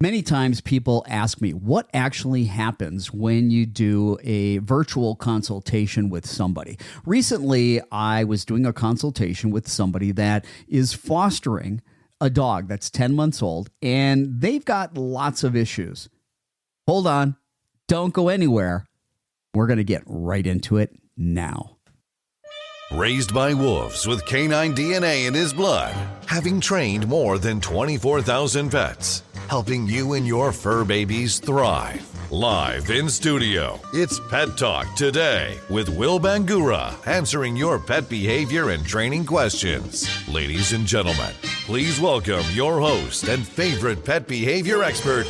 Many times people ask me what actually happens when you do a virtual consultation with somebody. Recently, I was doing a consultation with somebody that is fostering a dog that's 10 months old, and they've got lots of issues. Hold on. Don't go anywhere. We're going to get right into it now. Raised by wolves with canine DNA in his blood, having trained more than 24,000 pets, helping you and your fur babies thrive. Live in studio, it's Pet Talk Today with Will Bangura, answering your pet behavior and training questions. Ladies and gentlemen, please welcome your host and favorite pet behavior expert,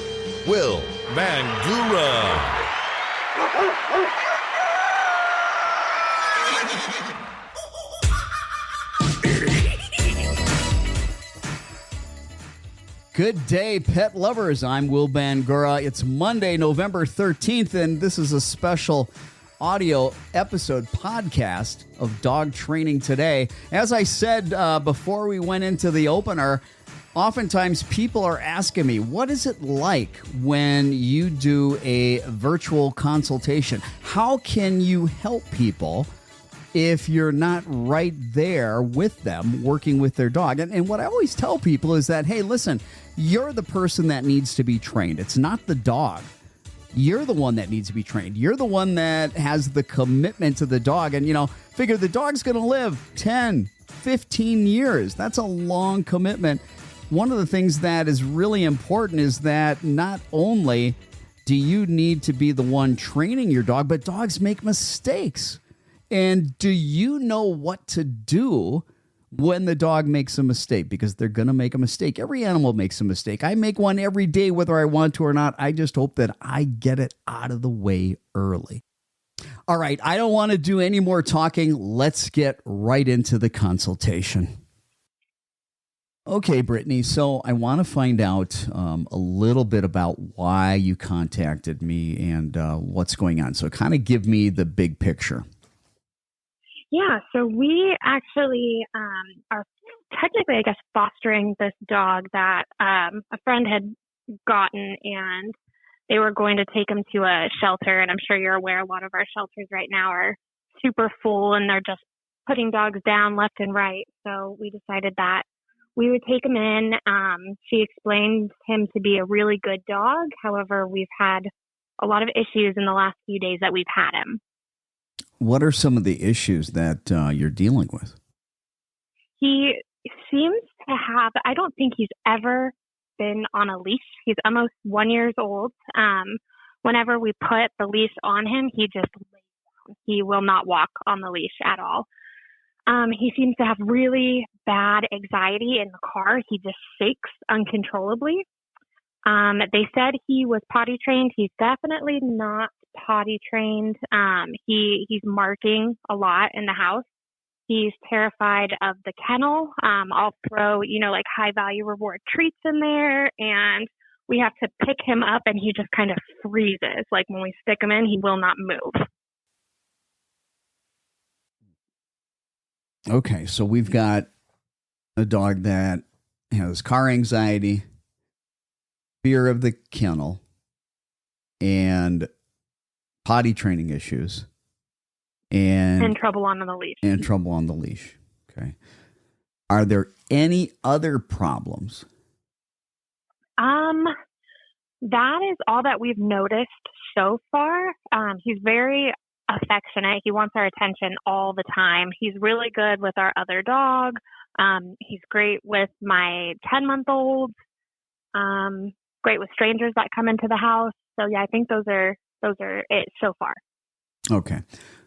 Will Bangura. Good day, pet lovers. I'm Will Bangura. It's Monday, November 13th, and this is a special audio episode podcast of Dog Training Today. As I said before we went into the opener, oftentimes people are asking me, what is it like when you do a virtual consultation? How can you help people if you're not right there with them working with their dog? And what I always tell people is that, hey, listen, you're the person that needs to be trained. It's not the dog. You're the one that needs to be trained. You're the one that has the commitment to the dog. And, figure the dog's going to live 10, 15 years. That's a long commitment. One of the things that is really important is that not only do you need to be the one training your dog, but dogs make mistakes. And do you know what to do when the dog makes a mistake? Because they're going to make a mistake. Every animal makes a mistake. I make one every day, whether I want to or not. I just hope that I get it out of the way early. All right, I don't want to do any more talking. Let's get right into the consultation. Okay, Brittany, so I want to find out a little bit about why you contacted me and what's going on. So kind of give me the big picture. Yeah, so we actually are technically, I guess, fostering this dog that a friend had gotten, and they were going to take him to a shelter. And I'm sure you're aware a lot of our shelters right now are super full, and they're just putting dogs down left and right. So we decided that we would take him in. She explained him to be a really good dog. However, we've had a lot of issues in the last few days that we've had him. What are some of the issues that you're dealing with? He seems to have, I don't think he's ever been on a leash. He's almost 1 year old. Whenever we put the leash on him, he just lays down. He will not walk on the leash at all. He seems to have really bad anxiety in the car. He just shakes uncontrollably. They said he was potty trained. He's definitely not potty trained. He's marking a lot in the house. He's terrified of the kennel. I'll throw, like high value reward treats in there, and we have to pick him up and he just kind of freezes. Like when we stick him in, he will not move. Okay, so we've got a dog that has car anxiety, fear of the kennel, and potty training issues, and trouble on the leash. And trouble on the leash. Okay. Are there any other problems? That is all that we've noticed so far. He's very affectionate. He wants our attention all the time. He's really good with our other dog. He's great with my 10-month-old. Great with strangers that come into the house. So yeah, I think those are it so far. Okay.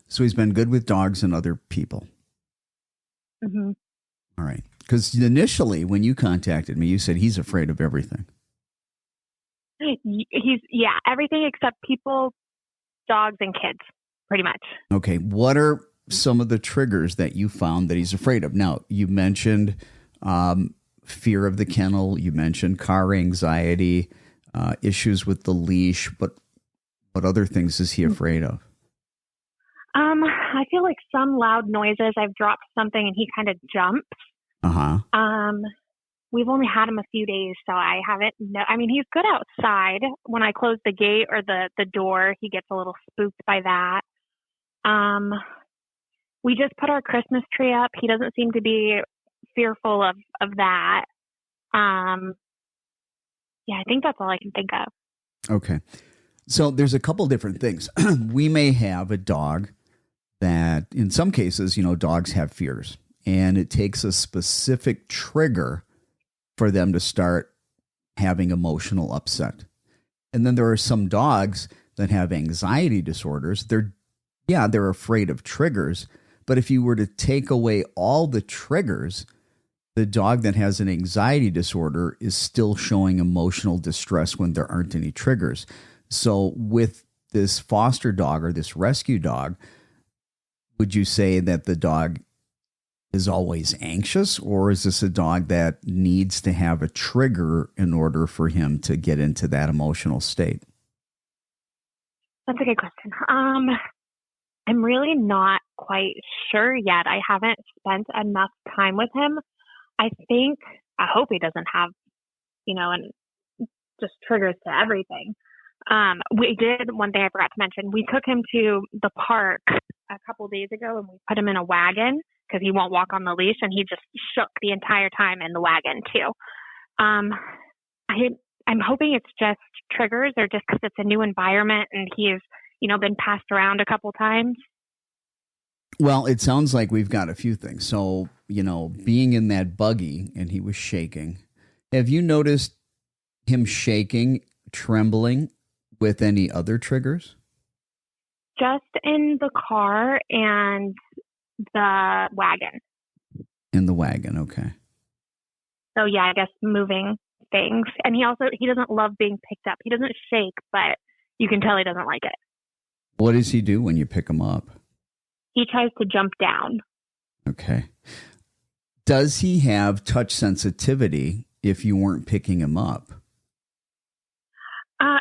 So he's been good with dogs and other people. Mm-hmm. All right. Because initially when you contacted me, you said he's afraid of everything. He's everything except people, dogs, and kids, pretty much. Okay. What are some of the triggers that you found that he's afraid of? Now, you mentioned fear of the kennel. You mentioned car anxiety, issues with the leash. But what other things is he afraid of? I feel like some loud noises. I've dropped something and he kind of jumps. Uh-huh. we've only had him a few days, so I haven't. I mean, he's good outside. When I close the gate or the door, he gets a little spooked by that. We just put our Christmas tree up. He doesn't seem to be fearful of that. Yeah, I think that's all I can think of. Okay. So there's a couple different things. We may have a dog that in some cases, dogs have fears, and it takes a specific trigger for them to start having emotional upset. And then there are some dogs that have anxiety disorders. They're afraid of triggers, but if you were to take away all the triggers, the dog that has an anxiety disorder is still showing emotional distress when there aren't any triggers. So with this foster dog or this rescue dog, would you say that the dog is always anxious, or is this a dog that needs to have a trigger in order for him to get into that emotional state? That's a good question. I'm really not quite sure yet. I haven't spent enough time with him. I hope he doesn't have, and just triggers to everything. We did, one thing I forgot to mention, we took him to the park a couple days ago, and we put him in a wagon because he won't walk on the leash, and he just shook the entire time in the wagon too. I'm hoping it's just triggers, or just because it's a new environment and he's, been passed around a couple times. Well, it sounds like we've got a few things. So, being in that buggy and he was shaking, have you noticed him shaking, trembling with any other triggers? Just in the car and the wagon. In the wagon, okay. So yeah, I guess moving things. And he doesn't love being picked up. He doesn't shake, but you can tell he doesn't like it. What does he do when you pick him up? He tries to jump down. Okay. Does he have touch sensitivity if you weren't picking him up?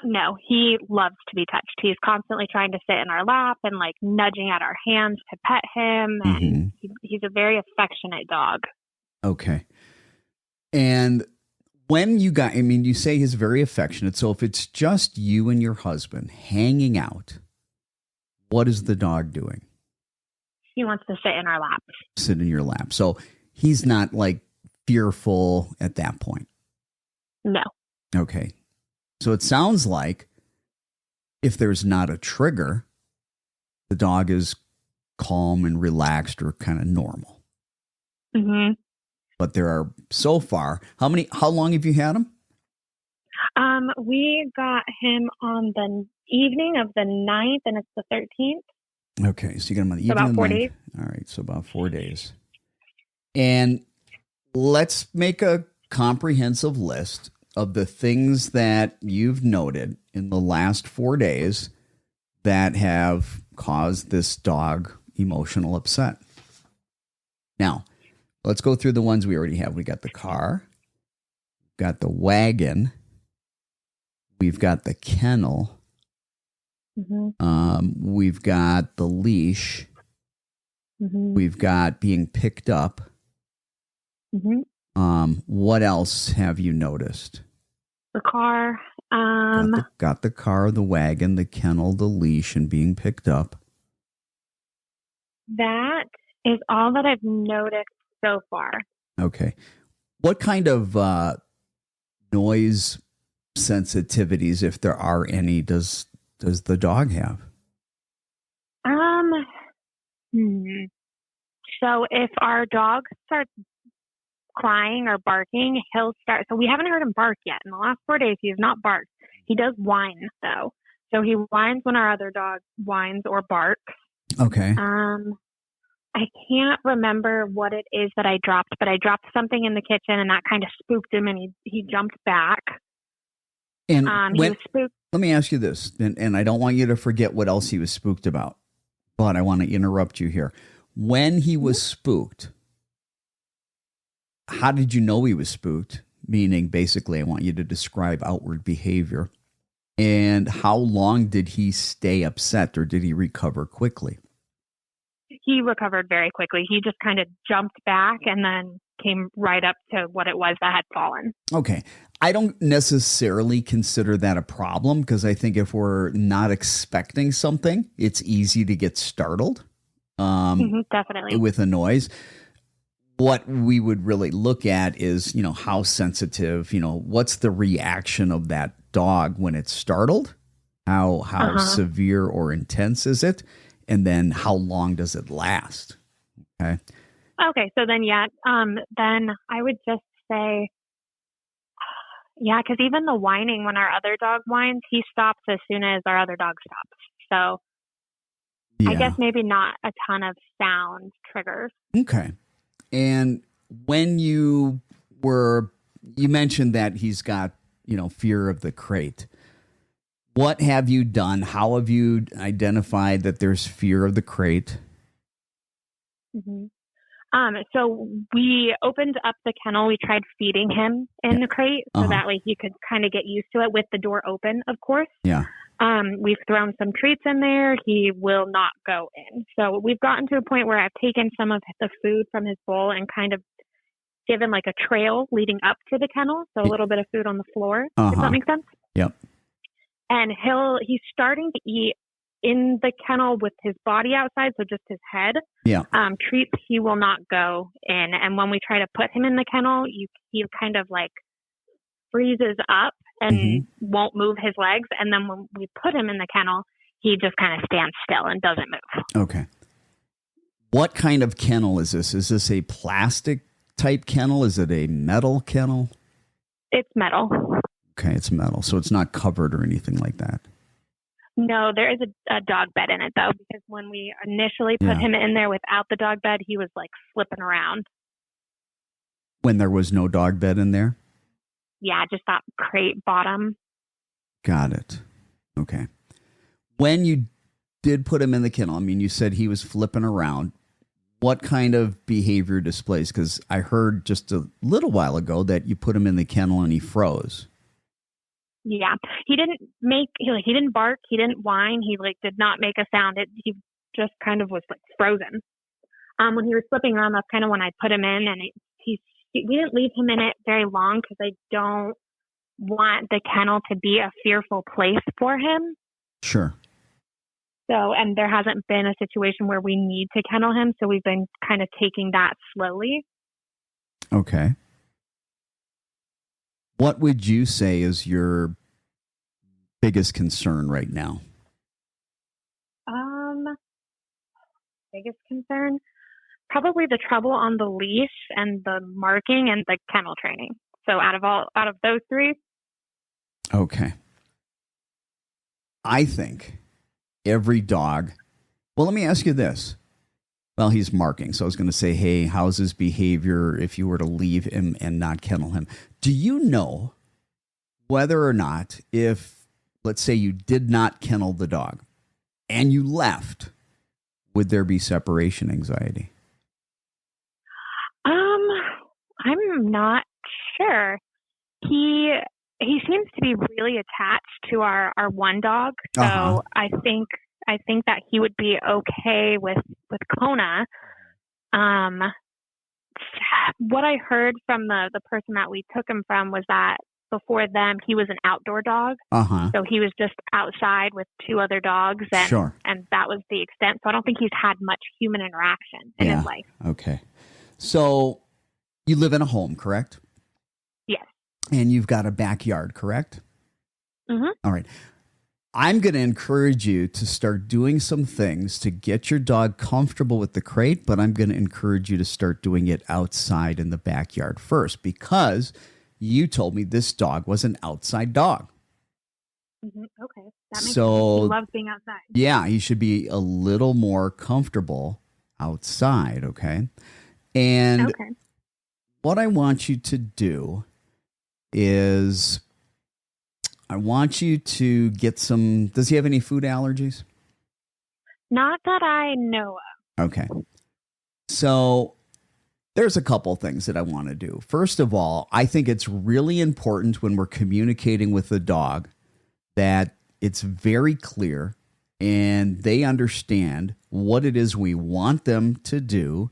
No, he loves to be touched. He's constantly trying to sit in our lap and nudging at our hands to pet him. And he's a very affectionate dog. Okay. And when you say he's very affectionate. So if it's just you and your husband hanging out, what is the dog doing? He wants to sit in our lap. Sit in your lap. So he's not fearful at that point. No. Okay. So it sounds like if there's not a trigger, the dog is calm and relaxed or kind of normal. Mm-hmm. But there are, so far, how long have you had him? We got him on the evening of the 9th, and it's the 13th. Okay, so you got him on the evening about of the 4 9th. days. All right, so about 4 days. And let's make a comprehensive list of the things that you've noted in the last 4 days that have caused this dog emotional upset. Now, let's go through the ones we already have. We got the car, we've got the wagon, we've got the kennel, we've got the leash, we've got being picked up. What else have you noticed? The car. Got the car, the wagon, the kennel, the leash, and being picked up. That is all that I've noticed so far. Okay. What kind of noise sensitivities, if there are any, does the dog have? So if our dog starts crying or barking, he'll start. So we haven't heard him bark yet. In the last 4 days, he has not barked. He does whine, though. So he whines when our other dog whines or barks. Okay. I can't remember what it is that I dropped, but I dropped something in the kitchen, and that kind of spooked him, and he jumped back. And he was spooked. Let me ask you this, and I don't want you to forget what else he was spooked about, but I want to interrupt you here. When he was spooked, how did you know he was spooked? Meaning, basically, I want you to describe outward behavior. And how long did he stay upset, or did he recover quickly? he recovered very quickly. He just kind of jumped back and then came right up to what it was that had fallen. Okay. I don't necessarily consider that a problem because I think if we're not expecting something, it's easy to get startled. Definitely. With a noise. What we would really look at is, how sensitive, what's the reaction of that dog when it's startled? How severe or intense is it? And then how long does it last? Okay. Okay. So then, then I would just say, because even the whining, when our other dog whines, he stops as soon as our other dog stops. So I guess maybe not a ton of sound triggers. Okay. And when you mentioned that he's got, fear of the crate. What have you done? How have you identified that there's fear of the crate? So we opened up the kennel. We tried feeding him in the crate so that way he could kind of get used to it with the door open, of course. Yeah. We've thrown some treats in there. He will not go in. So we've gotten to a point where I've taken some of the food from his bowl and kind of given like a trail leading up to the kennel. So a little bit of food on the floor. Does that make sense? Yep. And he's starting to eat in the kennel with his body outside, so just his head. Yeah. Treats, he will not go in. And when we try to put him in the kennel, he kind of like freezes up and won't move his legs. And then when we put him in the kennel, he just kind of stands still and doesn't move. Okay. What kind of kennel is this? Is this a plastic type kennel? Is it a metal kennel? It's metal. Okay, it's metal. So it's not covered or anything like that. No, there is a dog bed in it, though, because when we initially put him in there without the dog bed, he was like flipping around. When there was no dog bed in there? Yeah, just that crate bottom. Got it. Okay. When you did put him in the kennel, I mean, you said he was flipping around. What kind of behavior displays? Because I heard just a little while ago that you put him in the kennel and he froze. Yeah, he didn't bark, he didn't whine, he did not make a sound. He just kind of was like frozen. When he was flipping around, that's kind of when I put him in, and we didn't leave him in it very long because I don't want the kennel to be a fearful place for him. Sure. So, and there hasn't been a situation where we need to kennel him, so we've been kind of taking that slowly. Okay. What would you say is your biggest concern right now? Biggest concern? Probably the trouble on the leash and the marking and the kennel training. So out of those three. Okay. I think every dog, well, let me ask you this. Well, he's marking. So I was going to say, hey, how's his behavior if you were to leave him and not kennel him? Do you know whether or not if, let's say you did not kennel the dog and you left, would there be separation anxiety? I'm not sure. He seems to be really attached to our one dog. So I think that he would be okay with Kona. What I heard from the person that we took him from was that before them, he was an outdoor dog. So he was just outside with two other dogs, and that was the extent. So I don't think he's had much human interaction in his life. Okay. So you live in a home, correct? Yes. And you've got a backyard, correct? Mm-hmm. All right. I'm going to encourage you to start doing some things to get your dog comfortable with the crate, but I'm going to encourage you to start doing it outside in the backyard first, because you told me this dog was an outside dog. Mm-hmm. Okay. That makes sense. He loves being outside. Yeah, he should be a little more comfortable outside, okay? And what I want you to do is I want you to get some. Does he have any food allergies? Not that I know of. Okay. So there's a couple things that I want to do. First of all, I think it's really important when we're communicating with the dog that it's very clear and they understand what it is we want them to do,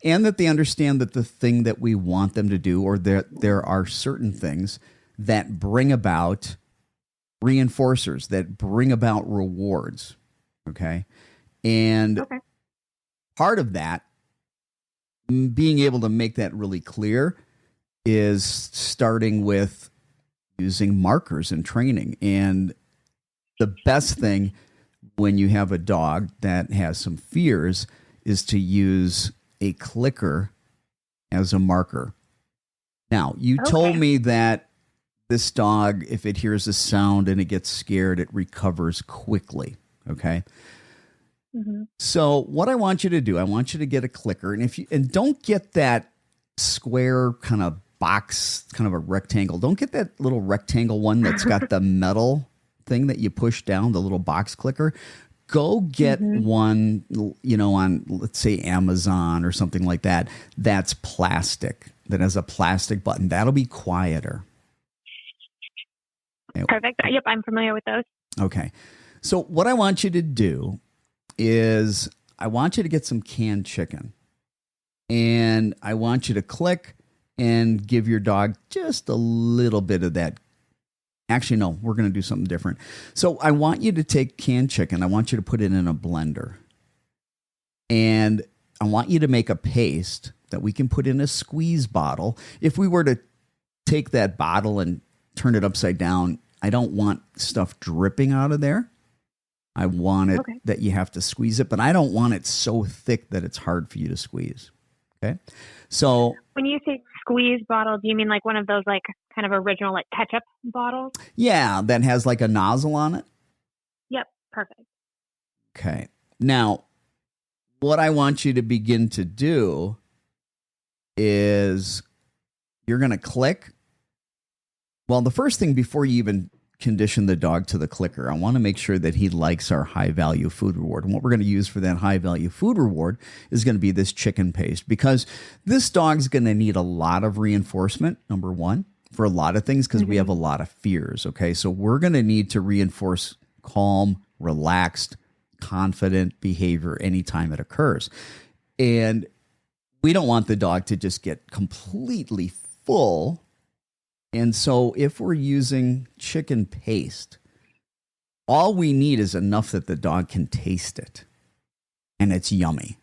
and that they understand that the thing that we want them to do, or that there are certain things that bring about reinforcers, that bring about rewards. Okay. And part of that, being able to make that really clear, is starting with using markers in training. And the best thing when you have a dog that has some fears is to use a clicker as a marker. Now, you told me that this dog, if it hears a sound and it gets scared, it recovers quickly. Okay. So what I want you to do, I want you to get a clicker, and don't get that square kind of box, kind of a rectangle. Don't get that little rectangle one that's got the metal thing that you push down, the little box clicker. Go get one, on, let's say, Amazon or something like that. That's plastic, that has a plastic button. That'll be quieter. Perfect. Yep, I'm familiar with those. Okay. So what I want you to do is I want you to get some canned chicken, and I want you to click and give your dog just a little bit of that. Actually, no, we're going to do something different. So I want you to take canned chicken. I want you to put it in a blender, and I want you to make a paste that we can put in a squeeze bottle. If we were to take that bottle and turn it upside down, I don't want stuff dripping out of there. I want it that you have to squeeze it, but I don't want it so thick that it's hard for you to squeeze. Okay. So when you say squeeze bottle, do you mean like one of those like kind of original like ketchup bottles? Yeah, that has like a nozzle on it. Yep. Perfect. Okay. Now, what I want you to begin to do is you're going to click. Well, the first thing before you even condition the dog to the clicker, I want to make sure that he likes our high value food reward. And what we're going to use for that high value food reward is going to be this chicken paste, because this dog's going to need a lot of reinforcement, number one, for a lot of things, because we have a lot of fears. Okay. So we're going to need to reinforce calm, relaxed, confident behavior anytime it occurs. And we don't want the dog to just get completely full. And so if we're using chicken paste, all we need is enough that the dog can taste it, and it's yummy.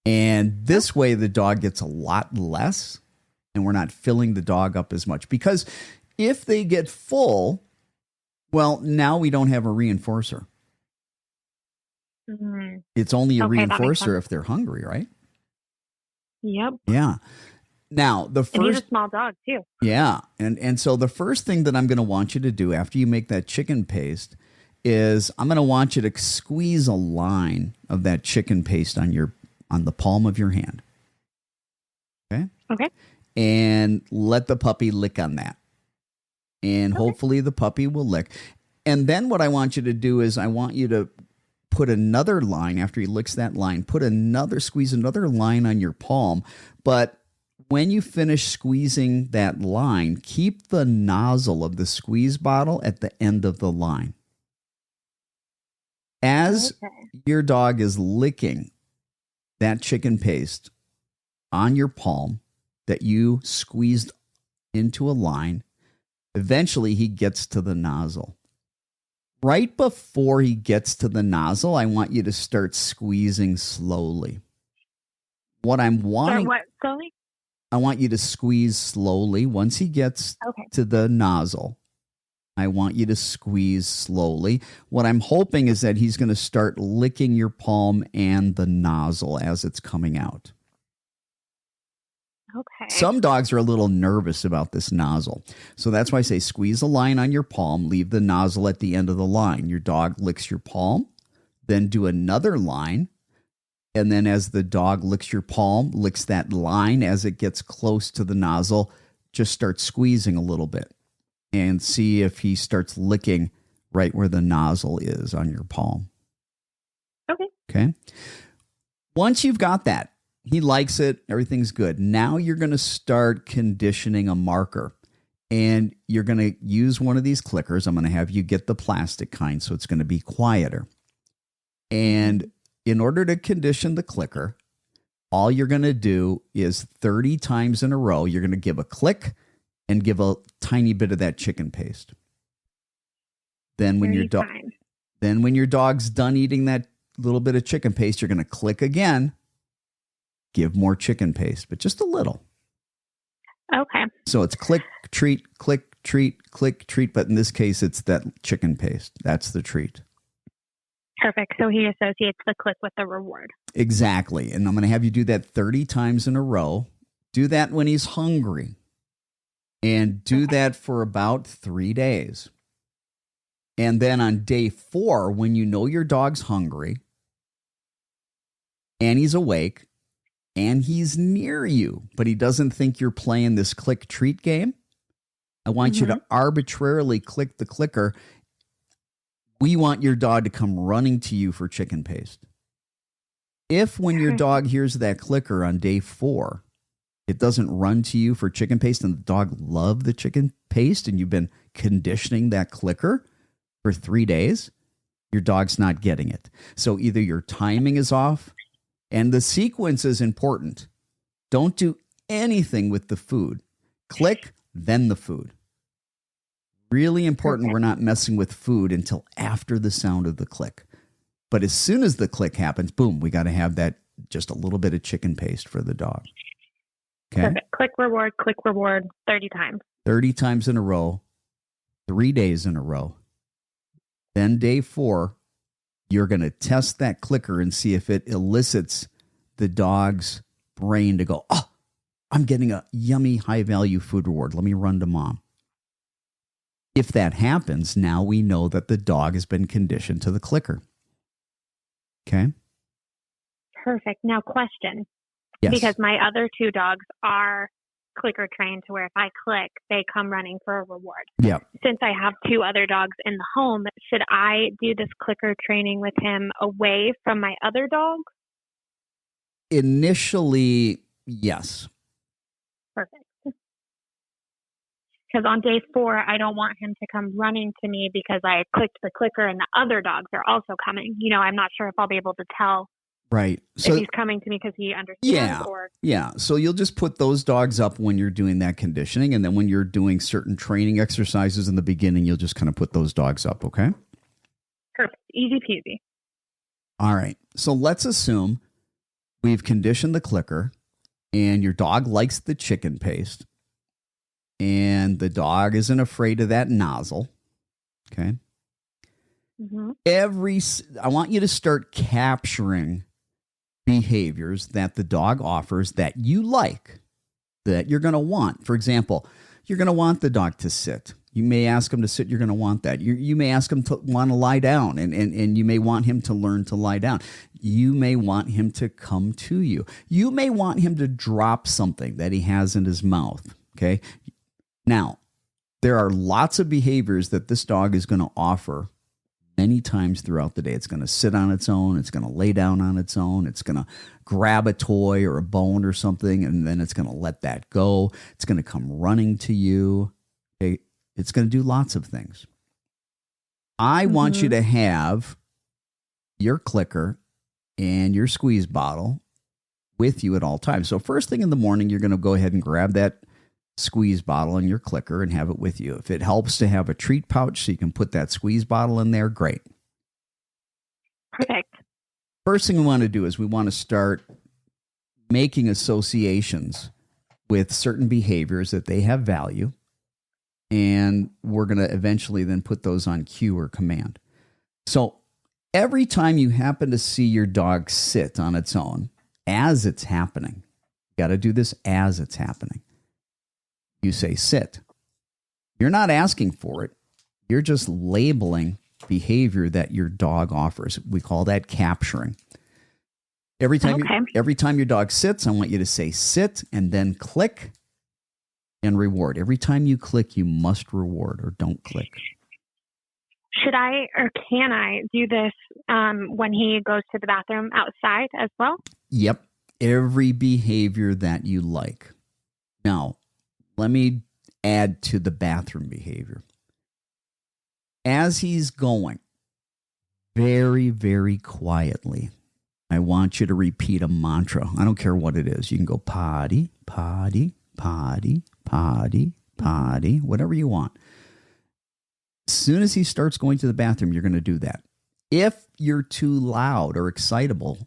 And this way the dog gets a lot less, and we're not filling the dog up as much. Because if they get full, well, now we don't have a reinforcer. It's only a reinforcer if they're hungry, right? Yep. Yeah. Now, and he's a small dog too. Yeah. And so the first thing that I'm going to want you to do after you make that chicken paste is I'm going to want you to squeeze a line of that chicken paste on the palm of your hand. Okay? Okay. And let the puppy lick on that. And hopefully the puppy will lick. And then what I want you to do is I want you to put another line after he licks that line, squeeze another line on your palm. But when you finish squeezing that line, keep the nozzle of the squeeze bottle at the end of the line. As your dog is licking that chicken paste on your palm that you squeezed into a line, eventually he gets to the nozzle. Right before he gets to the nozzle, I want you to start squeezing slowly. Slowly? I want you to squeeze slowly. Once he gets to the nozzle, I want you to squeeze slowly. What I'm hoping is that he's going to start licking your palm and the nozzle as it's coming out. Okay. Some dogs are a little nervous about this nozzle. So that's why I say squeeze a line on your palm, leave the nozzle at the end of the line. Your dog licks your palm, then do another line. And then as the dog licks your palm, licks that line as it gets close to the nozzle, just start squeezing a little bit and see if he starts licking right where the nozzle is on your palm. Okay. Once you've got that, he likes it, everything's good. Now you're going to start conditioning a marker. And you're going to use one of these clickers. I'm going to have you get the plastic kind, so it's going to be quieter. And in order to condition the clicker, all you're going to do is 30 times in a row, you're going to give a click and give a tiny bit of that chicken paste. Then when your dog's done eating that little bit of chicken paste, you're going to click again, give more chicken paste, but just a little. Okay. So it's click, treat, click, treat, click, treat. But in this case, it's that chicken paste. That's the treat. Perfect. So he associates the click with the reward. Exactly. And I'm going to have you do that 30 times in a row. Do that when he's hungry. And do that for about 3 days. And then on day 4, when you know your dog's hungry and he's awake and he's near you, but he doesn't think you're playing this click treat game, I want you to arbitrarily click the clicker. We want your dog to come running to you for chicken paste. If when your dog hears that clicker on day 4, it doesn't run to you for chicken paste and the dog loved the chicken paste and you've been conditioning that clicker for 3 days, your dog's not getting it. So either your timing is off and the sequence is important. Don't do anything with the food. Click, then the food. Really important. We're not messing with food until after the sound of the click. But as soon as the click happens, boom, we got to have that just a little bit of chicken paste for the dog. Okay. Perfect. Click reward 30 times. 30 times in a row, 3 days in a row. Then day 4, you're going to test that clicker and see if it elicits the dog's brain to go, oh, I'm getting a yummy high-value food reward. Let me run to mom. If that happens, now we know that the dog has been conditioned to the clicker. Okay? Perfect. Now, question. Yes. Because my other 2 dogs are clicker trained to where if I click, they come running for a reward. Yeah. Since I have 2 other dogs in the home, should I do this clicker training with him away from my other dogs? Initially, yes. Perfect. Because on day 4, I don't want him to come running to me because I clicked the clicker and the other dogs are also coming. You know, I'm not sure if I'll be able to tell. Right. So if he's coming to me because he understands. Yeah. So you'll just put those dogs up when you're doing that conditioning. And then when you're doing certain training exercises in the beginning, you'll just kind of put those dogs up. Okay. Perfect. Easy peasy. All right. So let's assume we've conditioned the clicker and your dog likes the chicken paste and the dog isn't afraid of that nozzle. Okay. I want you to start capturing behaviors that the dog offers that you like, that you're going to want. For example, you're going to want the dog to sit. You may ask him to sit. You're going to want that. You may ask him to want to lie down, and you may want him to learn to lie down. You may want him to come to you. You may want him to drop something that he has in his mouth. Okay. Now, there are lots of behaviors that this dog is going to offer many times throughout the day. It's going to sit on its own. It's going to lay down on its own. It's going to grab a toy or a bone or something, and then it's going to let that go. It's going to come running to you. Okay? It's going to do lots of things. I want you to have your clicker and your squeeze bottle with you at all times. So first thing in the morning, you're going to go ahead and grab that squeeze bottle and your clicker and have it with you. If it helps to have a treat pouch so you can put that squeeze bottle in there, great. Perfect. First thing we want to do is we want to start making associations with certain behaviors that they have value, and we're going to eventually then put those on cue or command. So every time you happen to see your dog sit on its own as it's happening, you got to do this as it's happening. You say sit. You're not asking for it. You're just labeling behavior that your dog offers. We call that capturing. Every time your dog sits, I want you to say sit and then click and reward. Every time you click, you must reward or don't click. Should I or can I do this when he goes to the bathroom outside as well? Yep. Every behavior that you like. Now, let me add to the bathroom behavior. As he's going, very, very quietly, I want you to repeat a mantra. I don't care what it is. You can go potty, potty, potty, potty, potty, whatever you want. As soon as he starts going to the bathroom, you're going to do that. If you're too loud or excitable,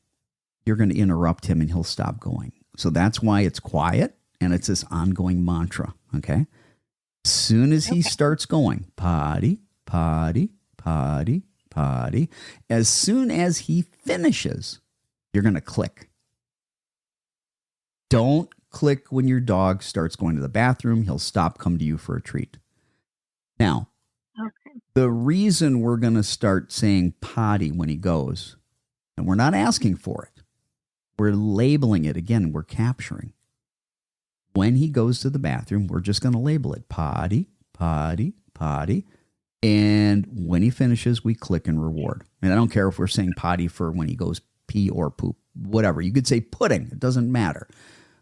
you're going to interrupt him and he'll stop going. So that's why it's quiet and it's this ongoing mantra, okay? As soon as he starts going, potty, potty, potty, potty, as soon as he finishes, you're going to click. Don't click when your dog starts going to the bathroom. He'll stop, come to you for a treat. Now, the reason we're going to start saying potty when he goes, and we're not asking for it, we're labeling it. Again, we're capturing. When he goes to the bathroom, we're just going to label it potty, potty, potty. And when he finishes, we click and reward. And I don't care if we're saying potty for when he goes pee or poop, whatever. You could say pudding. It doesn't matter.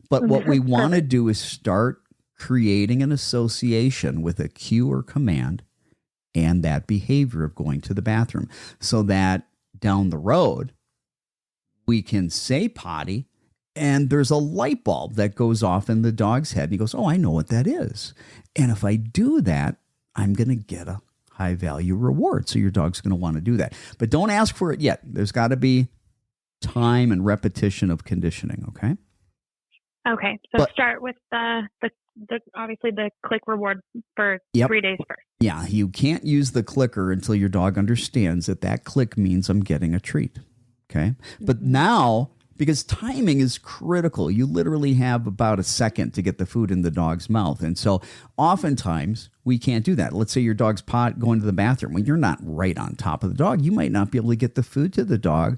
But what we want to do is start creating an association with a cue or command and that behavior of going to the bathroom so that down the road, we can say potty and there's a light bulb that goes off in the dog's head. And he goes, oh, I know what that is. And if I do that, I'm going to get a high value reward. So your dog's going to want to do that. But don't ask for it yet. There's got to be time and repetition of conditioning. Okay. Okay. So start with the obviously the click reward for 3 days first. Yeah. You can't use the clicker until your dog understands that click means I'm getting a treat. Okay. But now, because timing is critical, you literally have about a second to get the food in the dog's mouth. And so oftentimes we can't do that. Let's say your dog's going to the bathroom. When you're not right on top of the dog, you might not be able to get the food to the dog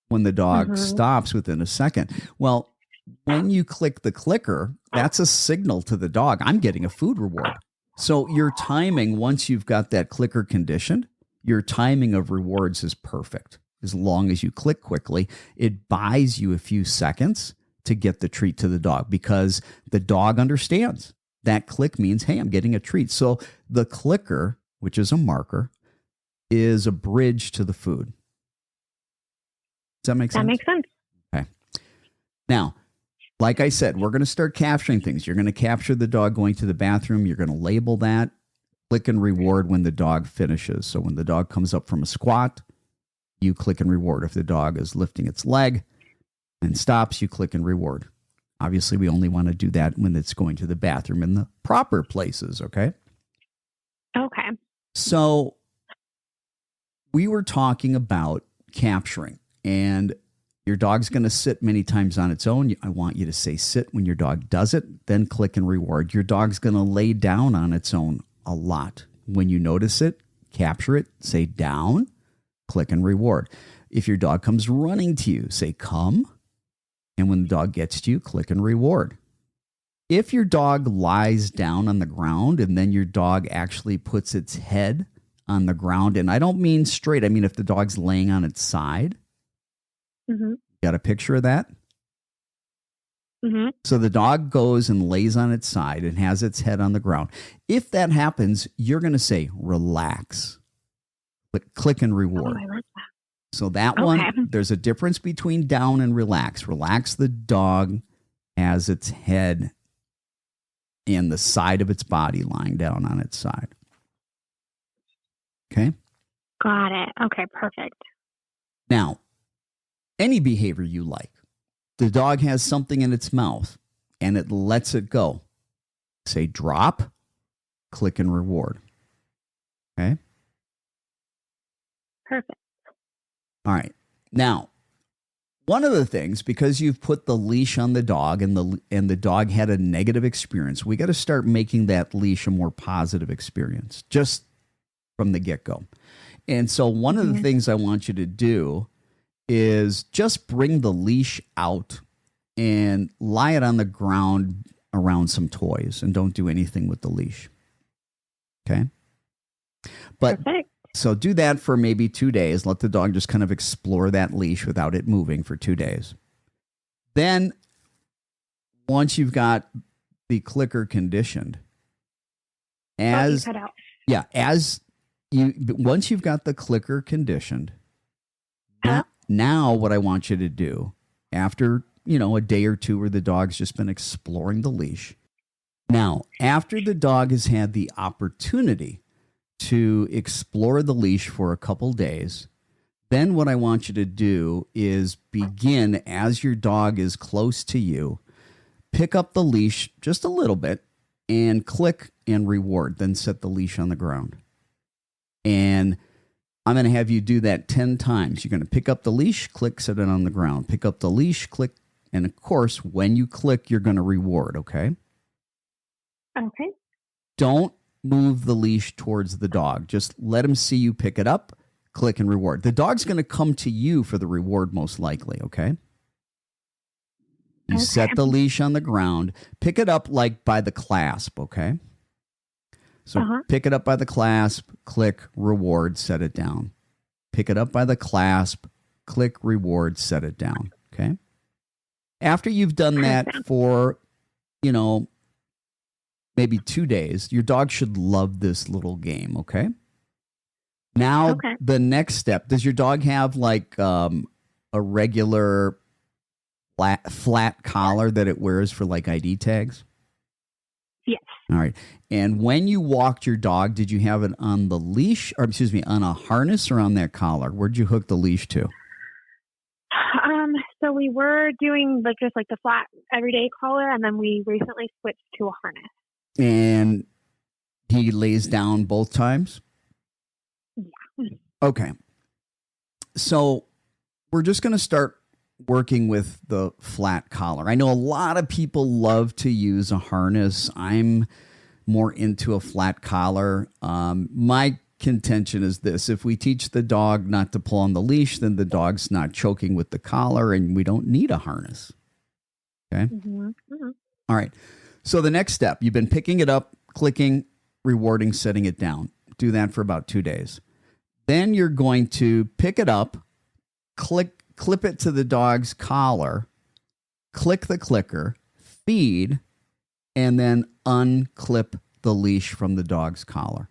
when the dog stops within a second. Well, when you click the clicker, that's a signal to the dog, I'm getting a food reward. So your timing, once you've got that clicker conditioned, your timing of rewards is perfect. As long as you click quickly, it buys you a few seconds to get the treat to the dog because the dog understands that click means, hey, I'm getting a treat. So the clicker, which is a marker, is a bridge to the food. Does that make sense? That makes sense. Okay. Now, like I said, we're going to start capturing things. You're going to capture the dog going to the bathroom. You're going to label that, click and reward when the dog finishes. So when the dog comes up from a squat, you click and reward. If the dog is lifting its leg and stops, you click and reward. Obviously, we only want to do that when it's going to the bathroom in the proper places, okay? Okay. So we were talking about capturing, and your dog's going to sit many times on its own. I want you to say sit when your dog does it, then click and reward. Your dog's going to lay down on its own a lot. When you notice it, capture it, say down, click and reward. If your dog comes running to you, say come. And when the dog gets to you, click and reward. If your dog lies down on the ground and then your dog actually puts its head on the ground, and I don't mean straight, I mean if the dog's laying on its side. Got a picture of that? So the dog goes and lays on its side and has its head on the ground. If that happens, you're going to say relax. Click and reward. Oh, I like that. So that one, there's a difference between down and relax. Relax, the dog has its head and the side of its body lying down on its side. Okay? Got it. Okay, perfect. Now, any behavior you like. The dog has something in its mouth and it lets it go. Say drop, click and reward. Okay? Perfect. All right. Now, one of the things, because you've put the leash on the dog and the dog had a negative experience, we got to start making that leash a more positive experience just from the get-go. And so one of the things I want you to do is just bring the leash out and lie it on the ground around some toys and don't do anything with the leash. Okay? But perfect. So do that for maybe 2 days. Let the dog just kind of explore that leash without it moving for 2 days. Then once you've got the clicker conditioned, as once you've got the clicker conditioned, Uh-huh. now what I want you to do after, a day or two where the dog's just been exploring the leash. Now, after the dog has had the opportunity to explore the leash for a couple days, then what I want you to do is begin, as your dog is close to you, pick up the leash just a little bit and click and reward, then set the leash on the ground. And I'm going to have you do that 10 times. You're going to pick up the leash, click, set it on the ground. Pick up the leash, click, and of course, when you click, you're going to reward, okay? Okay. Don't move the leash towards the dog. Just let him see you pick it up, click, and reward. The dog's going to come to you for the reward most likely, okay? You set the leash on the ground. Pick it up like by the clasp, okay? So pick it up by the clasp, click, reward, set it down. Pick it up by the clasp, click, reward, set it down, okay? After you've done that for, maybe 2 days, your dog should love this little game, okay? Now, the next step, does your dog have like a regular flat collar that it wears for like ID tags? Yes. All right. And when you walked your dog, did you have it on the leash, or on a harness or on that collar? Where'd you hook the leash to? So we were doing just the flat everyday collar, and then we recently switched to a harness. And he lays down both times? Yeah. Okay. So we're just going to start working with the flat collar. I know a lot of people love to use a harness. I'm more into a flat collar. My contention is this: if we teach the dog not to pull on the leash, then the dog's not choking with the collar, and we don't need a harness. Okay. Mm-hmm. Mm-hmm. All right. So the next step, you've been picking it up, clicking, rewarding, setting it down. Do that for about 2 days. Then you're going to pick it up, clip it to the dog's collar, click the clicker, feed, and then unclip the leash from the dog's collar.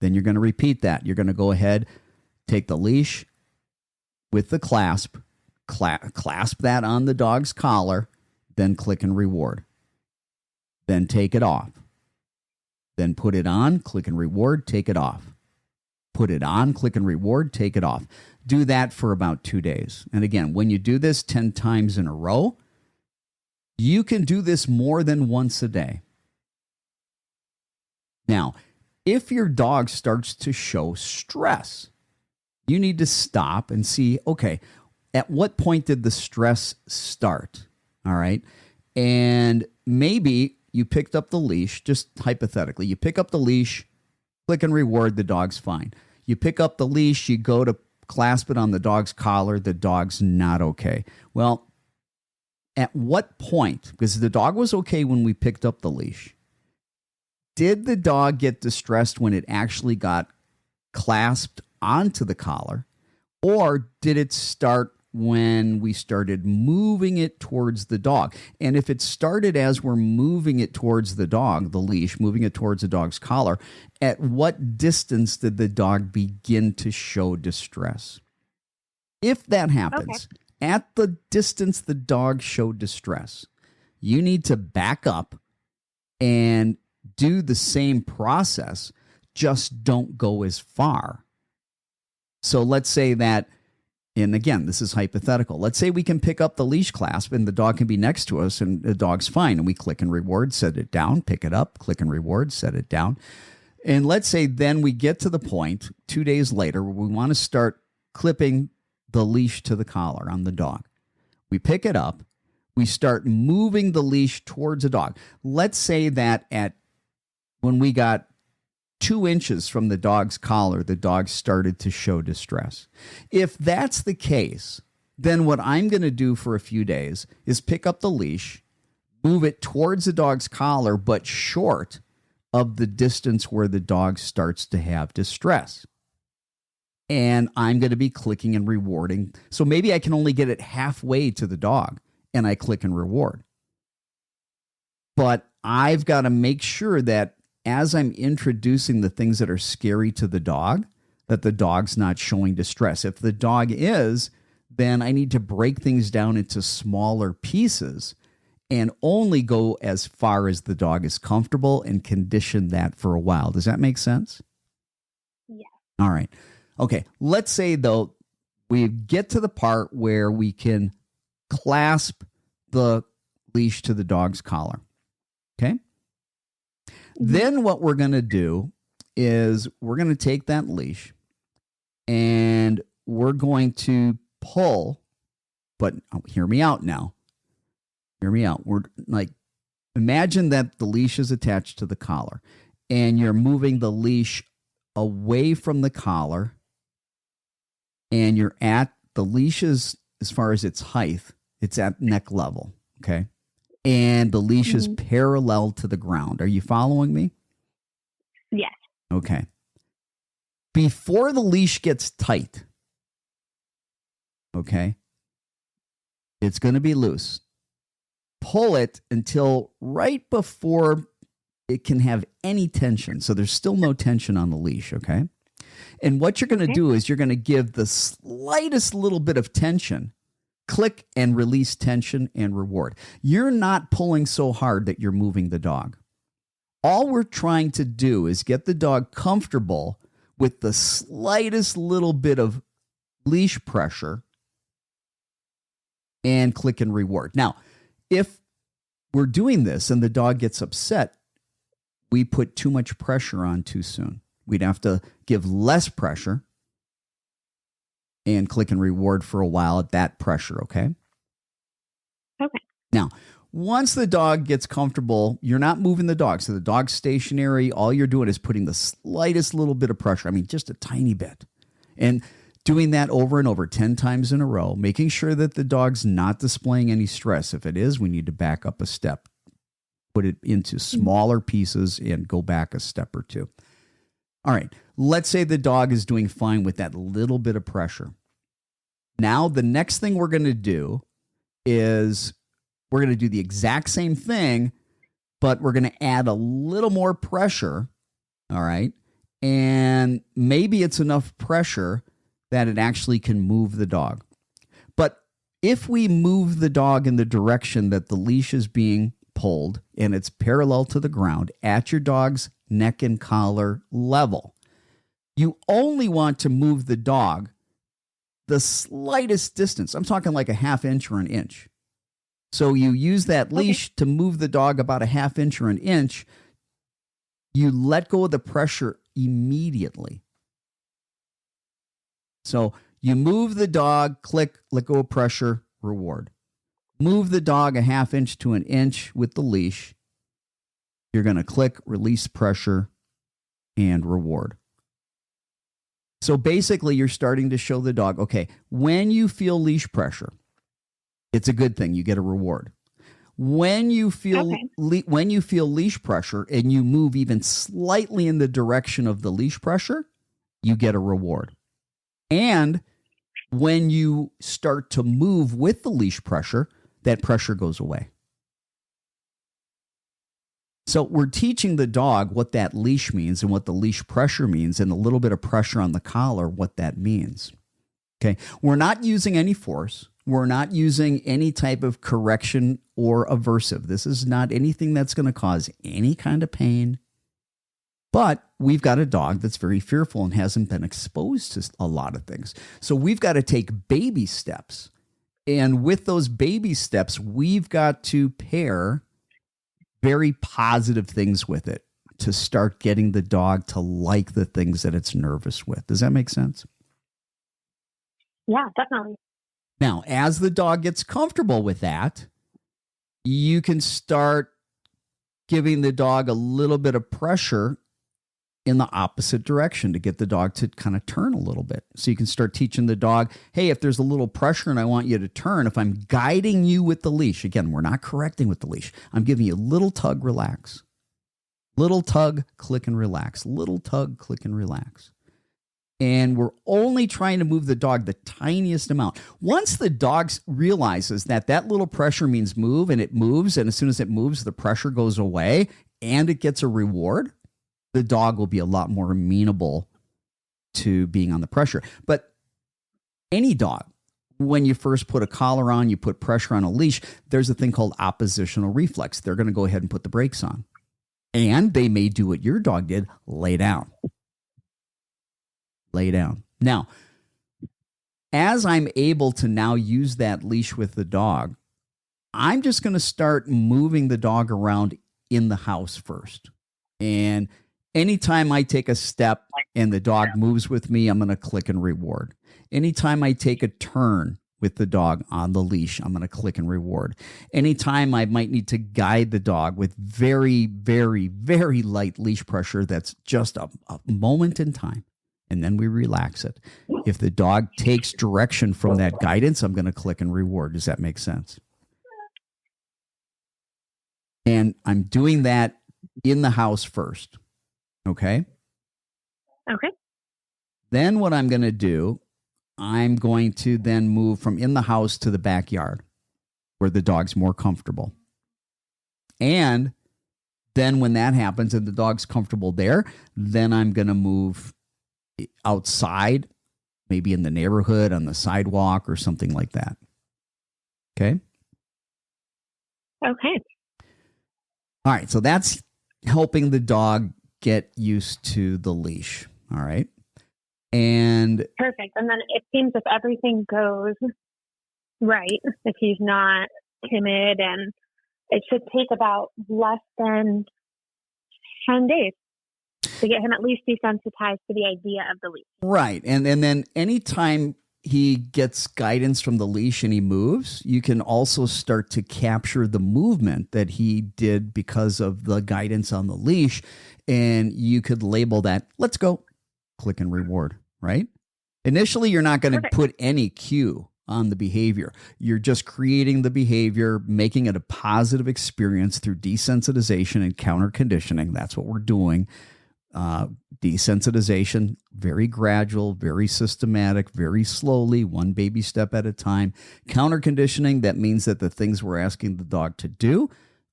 Then you're going to repeat that. You're going to go ahead, take the leash with the clasp that on the dog's collar, then click and reward. Then take it off. Then put it on, click and reward, take it off. Put it on, click and reward, take it off. Do that for about 2 days. And again, when you do this 10 times in a row, you can do this more than once a day. Now, if your dog starts to show stress, you need to stop and see, okay, at what point did the stress start? All right. And maybe you picked up the leash, just hypothetically, you pick up the leash, click and reward, the dog's fine. You pick up the leash, you go to clasp it on the dog's collar, the dog's not okay. Well, at what point, because the dog was okay when we picked up the leash, did the dog get distressed when it actually got clasped onto the collar, or did it start when we started moving it towards the dog? And if it started as we're moving it towards the dog, the leash, moving it towards the dog's collar, at what distance did the dog begin to show distress? If that happens, at the distance the dog showed distress, you need to back up and do the same process, just don't go as far. So let's say that, and again, this is hypothetical. Let's say we can pick up the leash clasp and the dog can be next to us and the dog's fine. And we click and reward, set it down, pick it up, click and reward, set it down. And let's say then we get to the point 2 days later where we want to start clipping the leash to the collar on the dog. We pick it up. We start moving the leash towards the dog. Let's say that when we got 2 inches from the dog's collar, the dog started to show distress. If that's the case, then what I'm going to do for a few days is pick up the leash, move it towards the dog's collar, but short of the distance where the dog starts to have distress. And I'm going to be clicking and rewarding. So maybe I can only get it halfway to the dog, and I click and reward. But I've got to make sure that as I'm introducing the things that are scary to the dog, that the dog's not showing distress. If the dog is, then I need to break things down into smaller pieces and only go as far as the dog is comfortable and condition that for a while. Does that make sense? Yeah. All right. Okay. Let's say, though, we get to the part where we can clasp the leash to the dog's collar. Okay. Then what we're going to do is we're going to take that leash and we're going to pull, but hear me out now. Hear me out. We're like, imagine that the leash is attached to the collar and you're moving the leash away from the collar and you're at the leash is, as far as its height, it's at neck level. Okay. And the leash is parallel to the ground. Are you following me? Yes. Okay. Before the leash gets tight, okay, it's going to be loose. Pull it until right before it can have any tension. So there's still no tension on the leash, okay? And what you're going to do is you're going to give the slightest little bit of tension, click and release tension and reward. You're not pulling so hard that you're moving the dog. All we're trying to do is get the dog comfortable with the slightest little bit of leash pressure and click and reward. Now, if we're doing this and the dog gets upset, we put too much pressure on too soon. We'd have to give less pressure and click and reward for a while at that pressure, okay? Okay. Now, once the dog gets comfortable, you're not moving the dog. So the dog's stationary. All you're doing is putting the slightest little bit of pressure. I mean, just a tiny bit. And doing that over and over 10 times in a row, making sure that the dog's not displaying any stress. If it is, we need to back up a step, put it into smaller pieces and go back a step or two. All right. Let's say the dog is doing fine with that little bit of pressure. Now, the next thing we're going to do is we're going to do the exact same thing, but we're going to add a little more pressure. All right. And maybe it's enough pressure that it actually can move the dog. But if we move the dog in the direction that the leash is being pulled and it's parallel to the ground at your dog's neck and collar level, you only want to move the dog the slightest distance. I'm talking like a half inch or an inch. So you use that leash to move the dog about a half inch or an inch. You let go of the pressure immediately. So you move the dog, click, let go of pressure, reward. Move the dog a half inch to an inch with the leash. You're going to click, release pressure, and reward. So basically, you're starting to show the dog, okay, when you feel leash pressure, it's a good thing. You get a reward. When you feel when you feel leash pressure and you move even slightly in the direction of the leash pressure, you get a reward. And when you start to move with the leash pressure, that pressure goes away. So we're teaching the dog what that leash means and what the leash pressure means and a little bit of pressure on the collar, what that means. Okay. We're not using any force. We're not using any type of correction or aversive. This is not anything that's going to cause any kind of pain. But we've got a dog that's very fearful and hasn't been exposed to a lot of things. So we've got to take baby steps. And with those baby steps, we've got to pair very positive things with it to start getting the dog to like the things that it's nervous with. Does that make sense? Yeah, definitely. Now, as the dog gets comfortable with that, you can start giving the dog a little bit of pressure in the opposite direction to get the dog to kind of turn a little bit. So you can start teaching the dog, hey, if there's a little pressure and I want you to turn, if I'm guiding you with the leash, again, we're not correcting with the leash. I'm giving you a little tug, relax. Little tug, click and relax. Little tug, click and relax. And we're only trying to move the dog the tiniest amount. Once the dog realizes that that little pressure means move and it moves, and as soon as it moves, the pressure goes away and it gets a reward, the dog will be a lot more amenable to being on the pressure. But any dog, when you first put a collar on, you put pressure on a leash, there's a thing called oppositional reflex. They're going to go ahead and put the brakes on. And they may do what your dog did, lay down. Lay down. Now, as I'm able to now use that leash with the dog, I'm just going to start moving the dog around in the house first. And anytime I take a step and the dog moves with me, I'm going to click and reward. Anytime I take a turn with the dog on the leash, I'm going to click and reward. Anytime I might need to guide the dog with very, very, very light leash pressure, that's just a moment in time, and then we relax it. If the dog takes direction from that guidance, I'm going to click and reward. Does that make sense? And I'm doing that in the house first. Okay? Okay. Then what I'm going to do, I'm going to then move from in the house to the backyard where the dog's more comfortable. And then when that happens and the dog's comfortable there, then I'm going to move outside, maybe in the neighborhood, on the sidewalk or something like that. Okay? Okay. All right. So that's helping the dog get used to the leash. All right. And Perfect. And then it seems if everything goes right, if he's not timid, and it should take about less than 10 days to get him at least desensitized to the idea of the leash. right. And then anytime he gets guidance from the leash and he moves, you can also start to capture the movement that he did because of the guidance on the leash. And you could label that, let's go, click and reward, right? Initially, you're not going to put any cue on the behavior. You're just creating the behavior, making it a positive experience through desensitization and counter conditioning. That's what we're doing. Desensitization, very gradual, very systematic, very slowly, one baby step at a time. Counter conditioning, that means that the things we're asking the dog to do,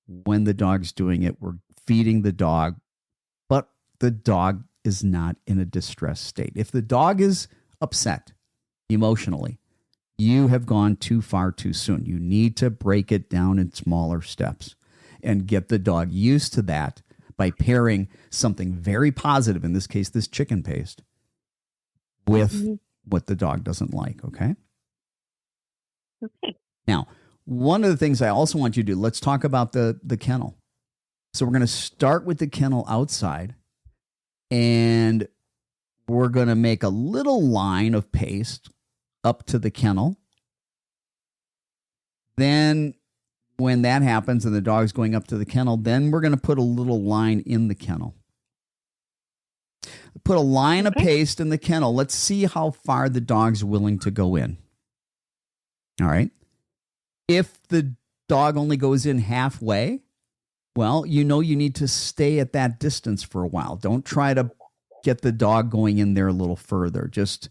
when the dog's doing it, we're feeding the dog, but the dog is not in a distressed state. If the dog is upset emotionally, you have gone too far too soon. You need to break it down in smaller steps and get the dog used to that by pairing something very positive, in this case, this chicken paste, with what the dog doesn't like, okay? Okay. Now, one of the things I also want you to do, let's talk about the kennel. So we're going to start with the kennel outside, and we're going to make a little line of paste up to the kennel. Then when that happens and the dog's going up to the kennel, then we're going to put a little line in the kennel. Put a line of paste in the kennel. Let's see how far the dog's willing to go in. All right. If the dog only goes in halfway, well, you know you need to stay at that distance for a while. Don't try to get the dog going in there a little further. Just,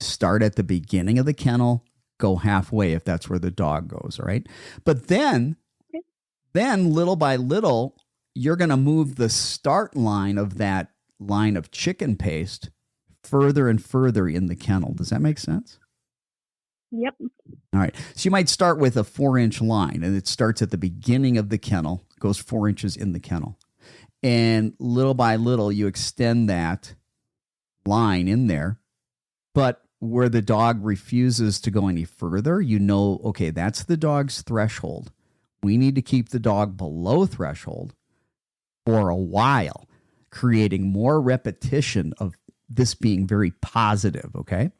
start at the beginning of the kennel, go halfway if that's where the dog goes, all right? But then little by little, you're going to move the start line of that line of chicken paste further and further in the kennel. Does that make sense? Yep. All right. So you might start with a 4-inch line, and it starts at the beginning of the kennel, goes 4 inches in the kennel. And little by little, you extend that line in there. But where the dog refuses to go any further, okay, that's the dog's threshold. We need to keep the dog below threshold for a while, creating more repetition of this being very positive, okay?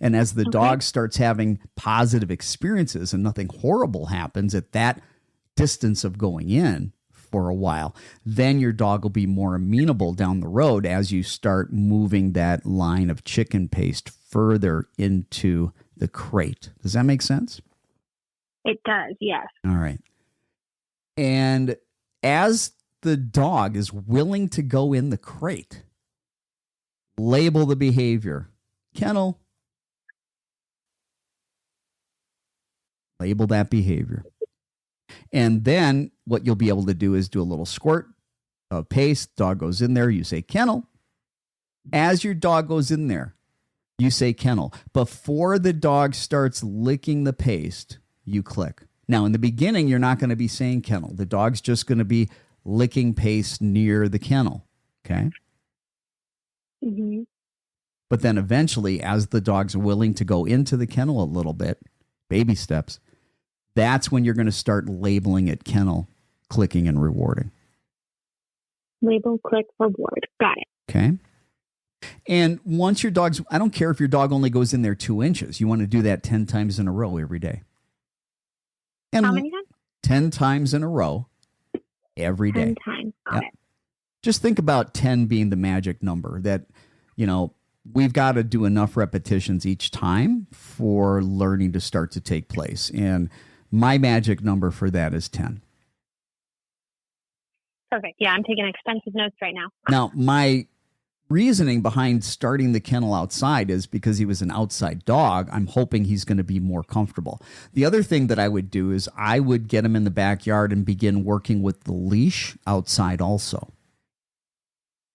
And as the dog starts having positive experiences and nothing horrible happens at that distance of going in for a while, then your dog will be more amenable down the road as you start moving that line of chicken paste further into the crate. Does that make sense? It does, yes. All right. And as the dog is willing to go in the crate, label the behavior. Kennel. Label that behavior. And then what you'll be able to do is do a little squirt, of paste. Dog goes in there. You say kennel. As your dog goes in there, you say kennel. Before the dog starts licking the paste, you click. Now, in the beginning, you're not going to be saying kennel. The dog's just going to be licking paste near the kennel. Okay? Mm-hmm. But then eventually, as the dog's willing to go into the kennel a little bit, baby steps, that's when you're going to start labeling it kennel, clicking, and rewarding. Label, click, reward. Got it. Okay? And once your dog's, I don't care if your dog only goes in there 2 inches. You want to do that 10 times in a row every day. And how many times? 10 times in a row every day. 10 times. Got it. Just think about 10 being the magic number that, we've got to do enough repetitions each time for learning to start to take place. And my magic number for that is 10. Perfect. Yeah, I'm taking extensive notes right now. Now, my reasoning behind starting the kennel outside is because he was an outside dog. I'm hoping he's going to be more comfortable. The other thing that I would do is I would get him in the backyard and begin working with the leash outside also.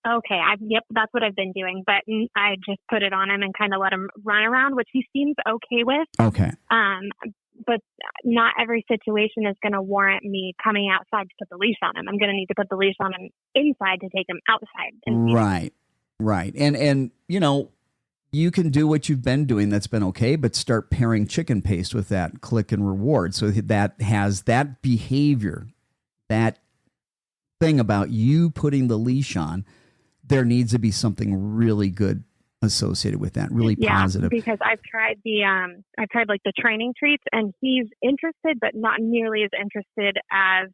Okay. Yep, that's what I've been doing. But I just put it on him and kind of let him run around, which he seems okay with. Okay. But not every situation is going to warrant me coming outside to put the leash on him. I'm going to need to put the leash on him inside to take him outside. Right. And you can do what you've been doing. That's been okay, but start pairing chicken paste with that click and reward. So that has that behavior, that thing about you putting the leash on. There needs to be something really good associated with that, really positive. Because I've tried like the training treats, and he's interested, but not nearly as interested as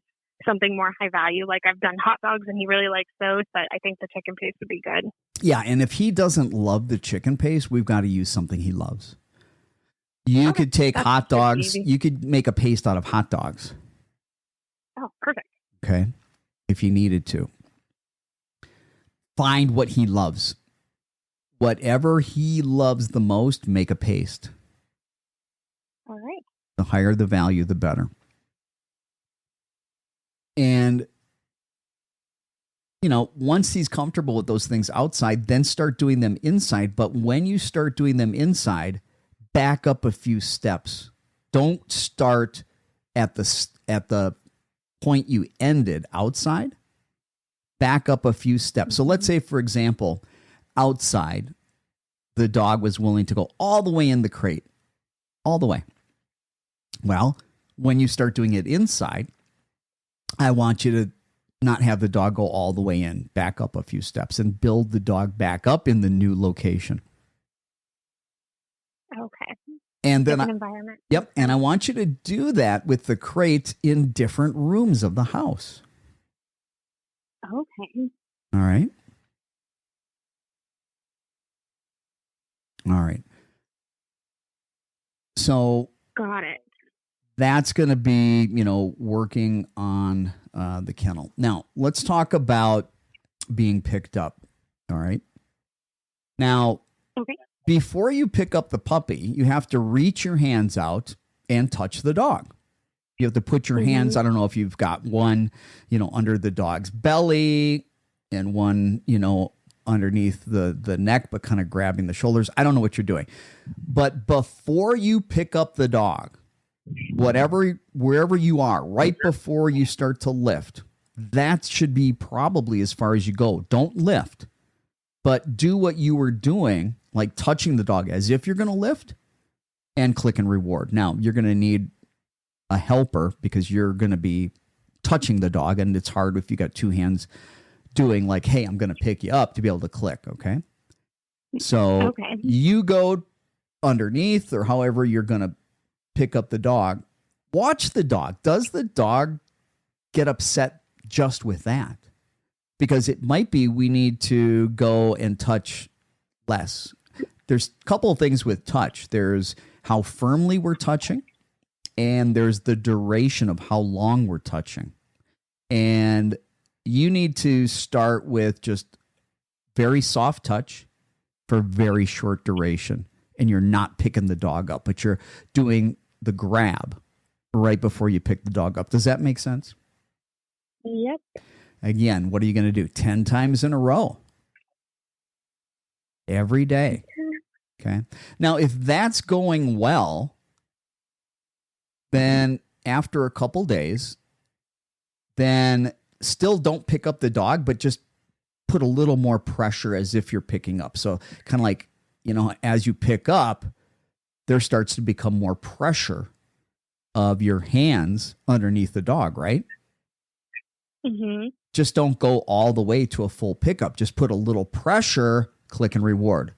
something more high value. Like I've done hot dogs, and he really likes those, but I think the chicken paste would be good. Yeah, and if he doesn't love the chicken paste, we've got to use something he loves. You could take hot dogs. You could make a paste out of hot dogs. Oh, perfect. Okay, if you needed to. Find what he loves. Whatever he loves the most, make a paste. All right. The higher the value, the better. And, once he's comfortable with those things outside, then start doing them inside. But when you start doing them inside, back up a few steps. Don't start at the point you ended outside. Back up a few steps. So let's say, for example, outside, the dog was willing to go all the way in the crate, all the way. Well, when you start doing it inside, I want you to not have the dog go all the way in, back up a few steps and build the dog back up in the new location. Okay. And then environment. Yep. And I want you to do that with the crate in different rooms of the house. Okay. All right. All right. So got it. That's going to be, working on the kennel. Now, let's talk about being picked up. All right. Now, okay. Before you pick up the puppy, you have to reach your hands out and touch the dog. You have to put your hands, I don't know if you've got one, under the dog's belly and one, underneath the neck, but kind of grabbing the shoulders. I don't know what you're doing. But before you pick up the dog, wherever you are, right before you start to lift, that should be probably as far as you go. Don't lift, but do what you were doing, like touching the dog as if you're going to lift, and click and reward. Now, you're going to need a helper because you're going to be touching the dog, and it's hard if you got two hands doing like, hey, I'm going to pick you up, to be able to click. Okay. So you go underneath, or however you're going to pick up the dog. Watch the dog. Does the dog get upset just with that? Because it might be we need to go and touch less. There's a couple of things with touch. There's how firmly we're touching, and there's the duration of how long we're touching. And you need to start with just very soft touch for very short duration. And you're not picking the dog up, but you're doing the grab right before you pick the dog up. Does that make sense? Yep. Again, what are you going to do? 10 times in a row. Every day. Okay. Now, if that's going well, then after a couple days, then still don't pick up the dog, but just put a little more pressure as if you're picking up. So kind of like, as you pick up, there starts to become more pressure of your hands underneath the dog, right? Mm-hmm. Just don't go all the way to a full pickup. Just put a little pressure, click and reward.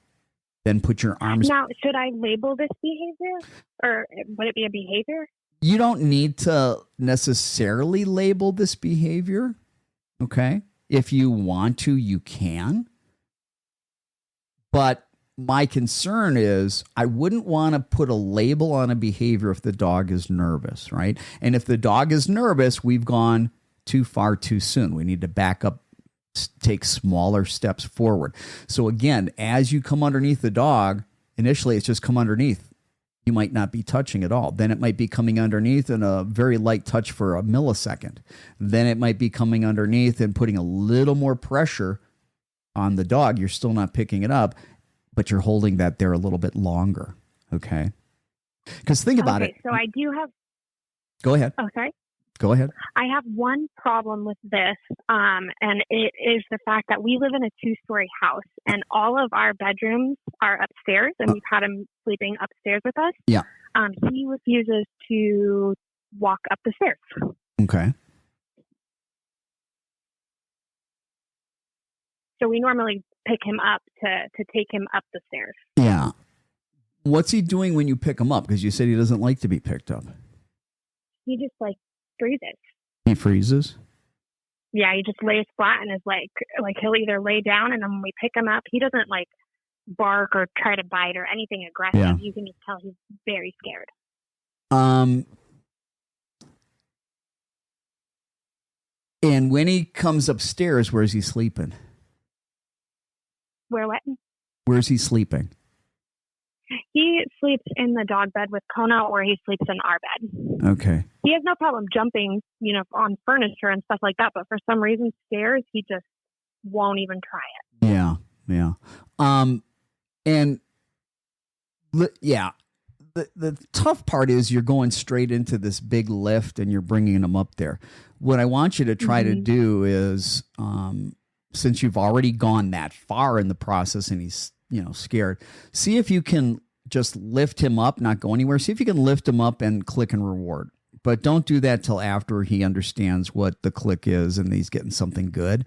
Then put your arms. Now, should I label this behavior, or would it be a behavior? You don't need to necessarily label this behavior. Okay. If you want to, you can. But my concern is I wouldn't want to put a label on a behavior if the dog is nervous, right? And if the dog is nervous, we've gone too far too soon. We need to back up, take smaller steps forward. So again, as you come underneath the dog, initially it's just come underneath. You might not be touching at all. Then it might be coming underneath in a very light touch for a millisecond. Then it might be coming underneath and putting a little more pressure on the dog. You're still not picking it up, but you're holding that there a little bit longer. Okay. Because think about it. So I do have. Go ahead. Oh, sorry. Go ahead. I have one problem with this, and it is the fact that we live in a 2-story house, and all of our bedrooms are upstairs, and we've had him sleeping upstairs with us. Yeah. He refuses to walk up the stairs. Okay. So we normally pick him up to take him up the stairs. Yeah. What's he doing when you pick him up? Because you said he doesn't like to be picked up. He just freezes. He freezes? Yeah, he just lays flat and is like he'll either lay down, and then when we pick him up, he doesn't bark or try to bite or anything aggressive. Yeah. You can just tell he's very scared. And when he comes upstairs, where's he sleeping? Where what? Where's he sleeping? He sleeps in the dog bed with Kona, or he sleeps in our bed. Okay. He has no problem jumping, on furniture and stuff like that. But for some reason, stairs, he just won't even try it. Yeah. Yeah. The tough part is you're going straight into this big lift and you're bringing him up there. What I want you to try to do is, since you've already gone that far in the process and he's, scared, see if you can just lift him up, not go anywhere. See if you can lift him up and click and reward. But don't do that till after he understands what the click is and he's getting something good.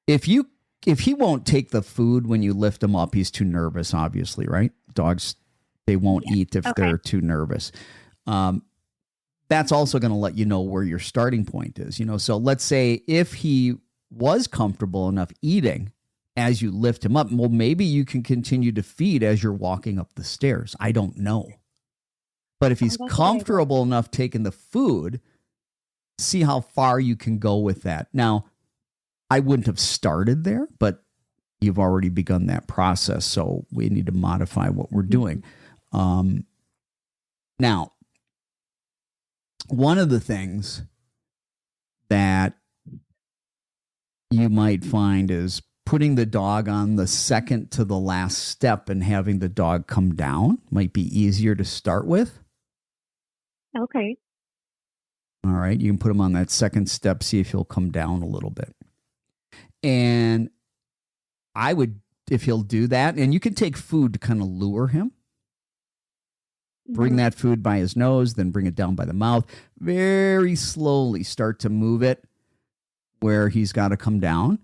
If he won't take the food when you lift him up, he's too nervous, obviously, right? Dogs, they won't eat if they're too nervous. That's also going to let you know where your starting point is. So let's say if he was comfortable enough eating as you lift him up, well, maybe you can continue to feed as you're walking up the stairs. I don't know. But if he's comfortable enough taking the food, see how far you can go with that. Now, I wouldn't have started there, but you've already begun that process. So we need to modify what we're doing. Now, one of the things that you might find is putting the dog on the second to the last step and having the dog come down might be easier to start with. Okay. All right. You can put him on that second step, see if he'll come down a little bit. And I would, if he'll do that, and you can take food to kind of lure him. Bring that food by his nose, then bring it down by the mouth. Very slowly start to move it where he's got to come down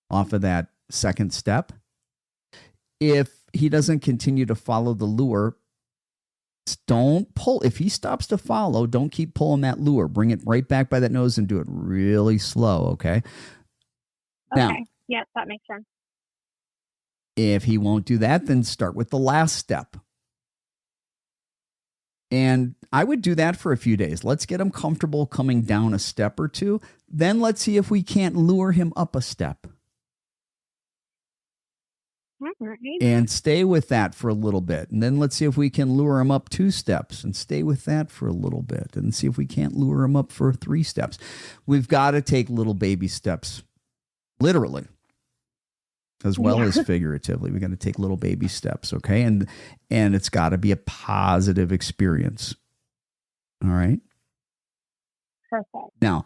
off of that second step. If he doesn't continue to follow the lure, don't pull. If he stops to follow, don't keep pulling that lure. Bring it right back by that nose and do it really slow, okay? Now, yes, that makes sense. If he won't do that, then start with the last step. And I would do that for a few days. Let's get him comfortable coming down a step or two. Then let's see if we can't lure him up a step. All right. And stay with that for a little bit. And then let's see if we can lure him up 2 steps and stay with that for a little bit and see if we can't lure him up for 3 steps. We've got to take little baby steps, literally, as well as figuratively. We got to take little baby steps. Okay. And it's got to be a positive experience. All right. Perfect. Now,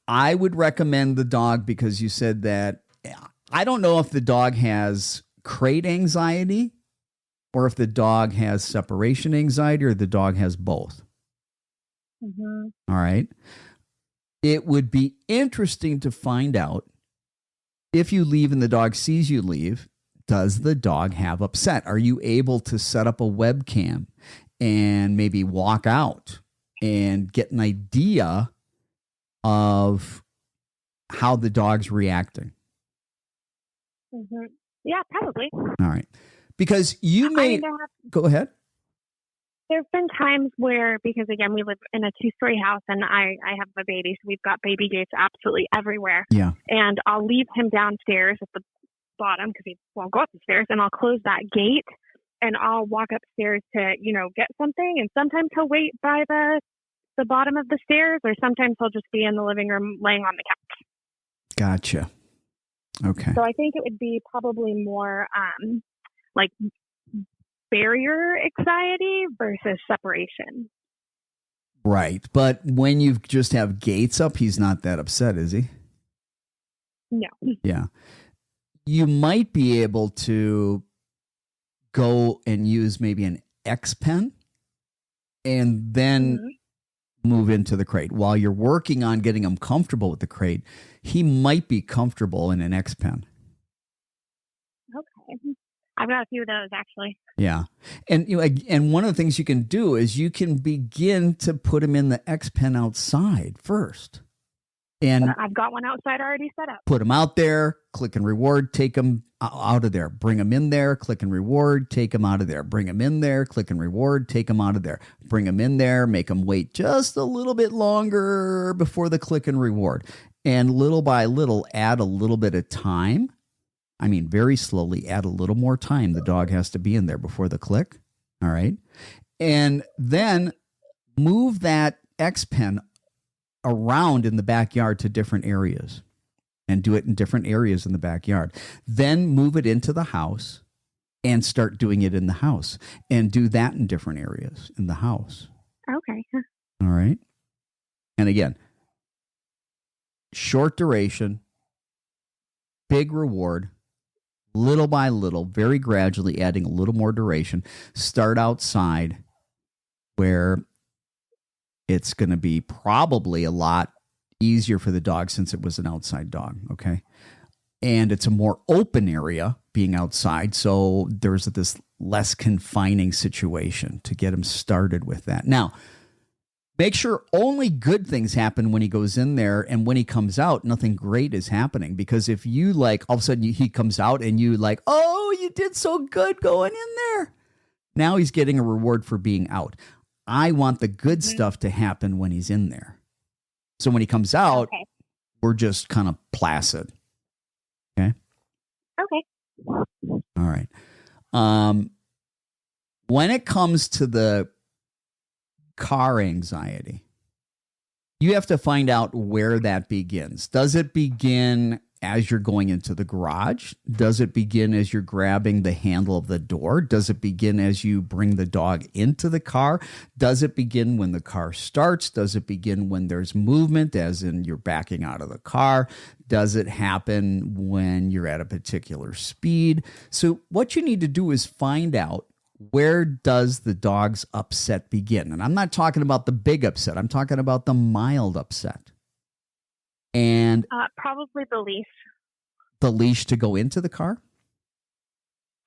I would recommend the dog because you said that I don't know if the dog has crate anxiety or if the dog has separation anxiety or the dog has both. Mm-hmm. All right. It would be interesting to find out if you leave and the dog sees you leave, does the dog have upset? Are you able to set up a webcam and maybe walk out and get an idea of how the dog's reacting? Mm-hmm. Yeah, probably. All right. Because you may... Go ahead. There's been times where, because again, we live in a 2-story house and I have a baby, so we've got baby gates absolutely everywhere. Yeah. And I'll leave him downstairs at the bottom because he won't go up the stairs, and I'll close that gate and I'll walk upstairs to, get something. And sometimes he'll wait by the bottom of the stairs, or sometimes he'll just be in the living room laying on the couch. Gotcha. Okay. So I think it would be probably more like barrier anxiety versus separation. Right. But when you just have gates up, he's not that upset, is he? No. Yeah. You might be able to go and use maybe an X pen and then move into the crate. While you're working on getting him comfortable with the crate, he might be comfortable in an X pen. Okay. I've got a few of those actually. Yeah. And and one of the things you can do is you can begin to put him in the X pen outside first. And I've got one outside already set up. Put him out there, click and reward, take him out of there. Bring him in there, click and reward, take him out of there. Bring him in there, click and reward, take him out of there. Bring him in there, make him wait just a little bit longer before the click and reward. And little by little, add a little bit of time. I mean, very slowly add a little more time. The dog has to be in there before the click. All right. And then move that X pen around in the backyard to different areas and do it in different areas in the backyard. Then move it into the house and start doing it in the house and do that in different areas in the house. Okay. All right. And again, short duration, big reward, little by little, very gradually adding a little more duration. Start outside where it's going to be probably a lot easier for the dog since it was an outside dog, okay? And it's a more open area being outside, so there's this less confining situation to get him started with that. Now, make sure only good things happen when he goes in there, and when he comes out, nothing great is happening. Because if you all of a sudden he comes out and you oh, you did so good going in there. Now he's getting a reward for being out. I want the good stuff to happen when he's in there. So when he comes out, we're just kind of placid. Okay? Okay. All right. When it comes to the car anxiety, you have to find out where that begins. Does it begin as you're going into the garage? Does it begin as you're grabbing the handle of the door? Does it begin as you bring the dog into the car? Does it begin when the car starts? Does it begin when there's movement, as in you're backing out of the car? Does it happen when you're at a particular speed? So what you need to do is find out, where does the dog's upset begin? And I'm not talking about the big upset. I'm talking about the mild upset. And probably the leash. The leash to go into the car?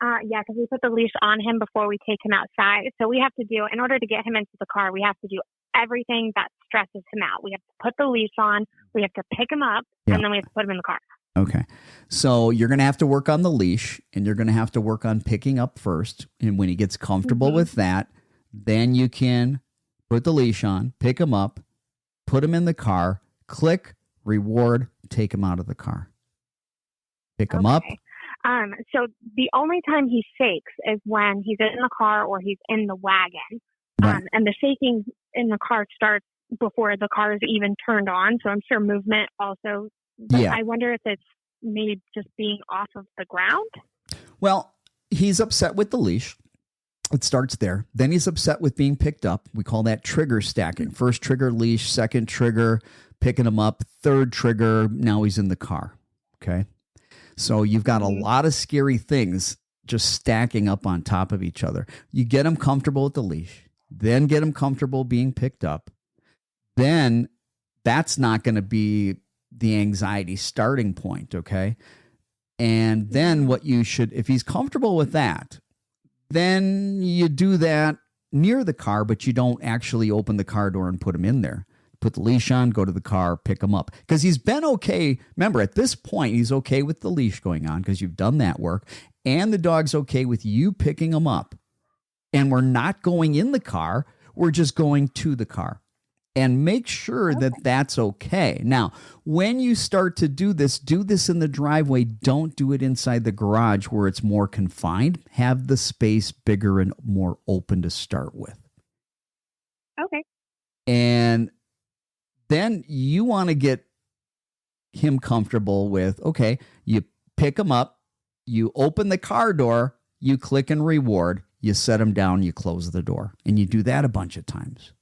Yeah, because we put the leash on him before we take him outside. So we have to do, in order to get him into the car, we have to do everything that stresses him out. We have to put the leash on, we have to pick him up, and then we have to put him in the car. Okay. So you're going to have to work on the leash, and you're going to have to work on picking up first. And when he gets comfortable with that, then you can put the leash on, pick him up, put him in the car, click, reward, take him out of the car. Pick him up, So the only time he shakes is when he's in the car or he's in the wagon. Right. And the shaking in the car starts before the car is even turned on. So I'm sure movement also. But Yeah. I wonder if it's maybe just being off of the ground. Well, he's upset with the leash. It starts there. Then he's upset with being picked up. We call that trigger stacking. First trigger, leash. Second trigger, picking him up. Third trigger, now he's in the car. Okay. So you've got a lot of scary things just stacking up on top of each other. You get him comfortable with the leash, then get him comfortable being picked up. Then that's not going to be the anxiety starting point. Okay. And then what you should, if he's comfortable with that, then you do that near the car, but you don't actually open the car door and put him in there. Put the leash on, go to the car, pick him up. Because he's been okay. Remember, at this point, he's okay with the leash going on because you've done that work. And the dog's okay with you picking him up. And we're not going in the car. We're just going to the car. And make sure that that's okay. Now, when you start to do this in the driveway. Don't do it inside the garage where it's more confined. Have the space bigger and more open to start with. Okay. And then you want to get him comfortable with, okay, you pick him up, you open the car door, you click and reward, you set him down, you close the door. And you do that a bunch of times.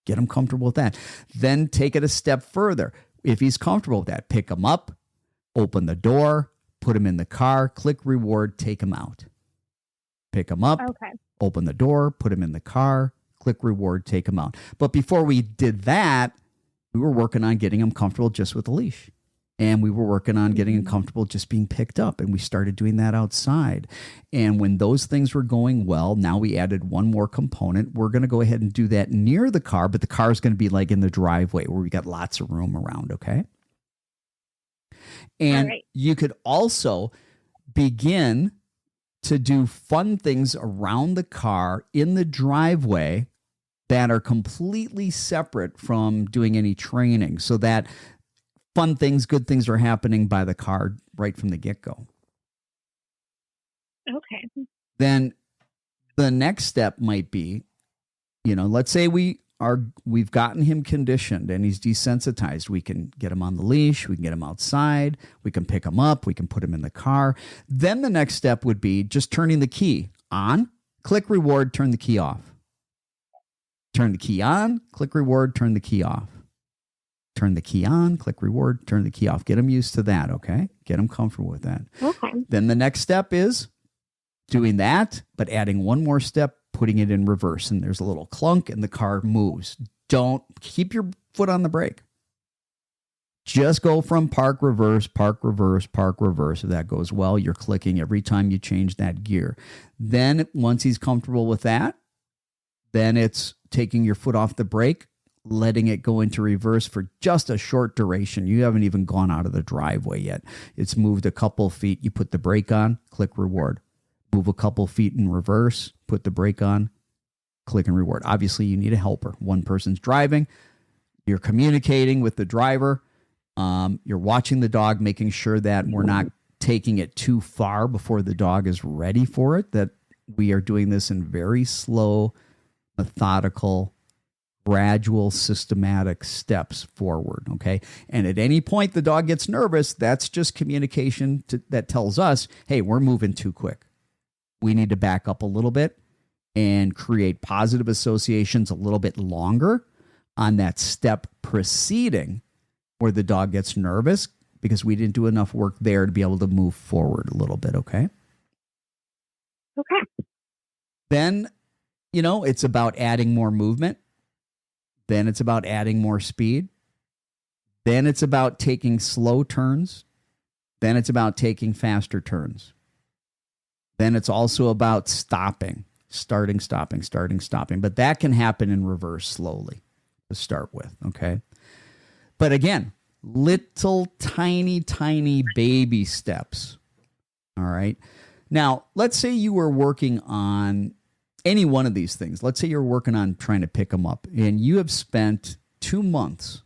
Get him comfortable with that. Then take it a step further. If he's comfortable with that, pick him up, open the door, put him in the car, click reward, take him out. Pick him up, open the door, put him in the car, click reward, take him out. But before we did that, we were working on getting him comfortable just with the leash. And we were working on getting him comfortable just being picked up. And we started doing that outside. And when those things were going well, now we added one more component. We're going to go ahead and do that near the car, but the car is going to be like in the driveway where we got lots of room around, okay? And you could also begin to do fun things around the car in the driveway that are completely separate from doing any training, so that fun things, good things are happening by the car right from the get-go. Okay. Then the next step might be, let's say we've gotten him conditioned and he's desensitized. We can get him on the leash. We can get him outside. We can pick him up. We can put him in the car. Then the next step would be just turning the key on, click reward, turn the key off. Turn the key on, click reward, turn the key off. Turn the key on, click reward, turn the key off. Get them used to that, okay? Get them comfortable with that. Okay. Then the next step is doing that, but adding one more step, putting it in reverse. And there's a little clunk and the car moves. Don't keep your foot on the brake. Just go from park, reverse, park, reverse, park, reverse. If that goes well, you're clicking every time you change that gear. Then once he's comfortable with that, then it's taking your foot off the brake, letting it go into reverse for just a short duration. You haven't even gone out of the driveway yet. It's moved a couple feet. You put the brake on, click reward. Move a couple feet in reverse, put the brake on, click and reward. Obviously, you need a helper. One person's driving. You're communicating with the driver. You're watching the dog, making sure that we're not taking it too far before the dog is ready for it, that we are doing this in very slow, methodical, gradual, systematic steps forward, okay? And at any point the dog gets nervous, that's just communication that tells us, hey, we're moving too quick. We need to back up a little bit and create positive associations a little bit longer on that step preceding where the dog gets nervous, because we didn't do enough work there to be able to move forward a little bit, okay? Okay. Then, it's about adding more movement. Then it's about adding more speed. Then it's about taking slow turns. Then it's about taking faster turns. Then it's also about stopping, starting, stopping, starting, stopping. But that can happen in reverse slowly to start with, okay? But again, little tiny, tiny baby steps, all right? Now, let's say you were working on any one of these things. Let's say you're working on trying to pick them up and you have spent 2 months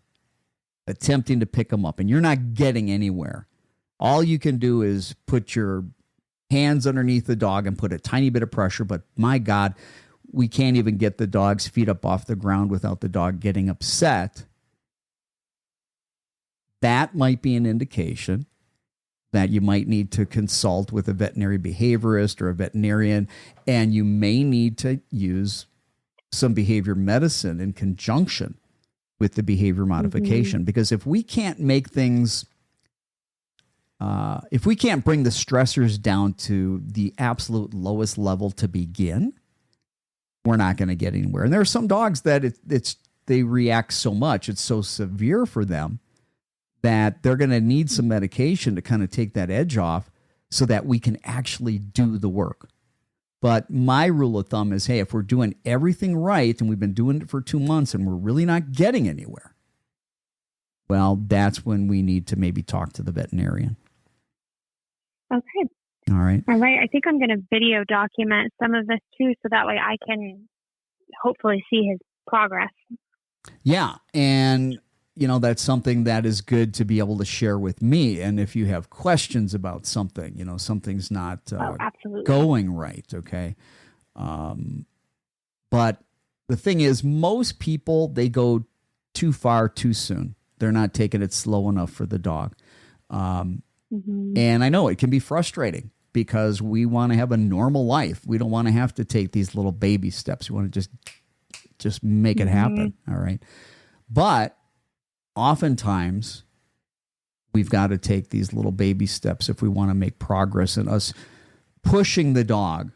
attempting to pick them up and you're not getting anywhere. All you can do is put your hands underneath the dog and put a tiny bit of pressure, but my God, we can't even get the dog's feet up off the ground without the dog getting upset. That might be an indication that you might need to consult with a veterinary behaviorist or a veterinarian, and you may need to use some behavior medicine in conjunction with the behavior modification. Because if we can't make things, if we can't bring the stressors down to the absolute lowest level to begin, we're not going to get anywhere. And there are some dogs that they react so much, it's so severe for them that they're going to need some medication to kind of take that edge off so that we can actually do the work. But my rule of thumb is, hey, if we're doing everything right and we've been doing it for 2 months and we're really not getting anywhere, well, that's when we need to maybe talk to the veterinarian. Okay. All right. All right. I think I'm going to video document some of this too, so that way I can hopefully see his progress. Yeah. And, that's something that is good to be able to share with me. And if you have questions about something, something's not going right. Okay. But the thing is, most people, they go too far too soon. They're not taking it slow enough for the dog. And I know it can be frustrating because we want to have a normal life. We don't want to have to take these little baby steps. We want to just make it happen. All right. But oftentimes we've got to take these little baby steps if we want to make progress, in us pushing the dog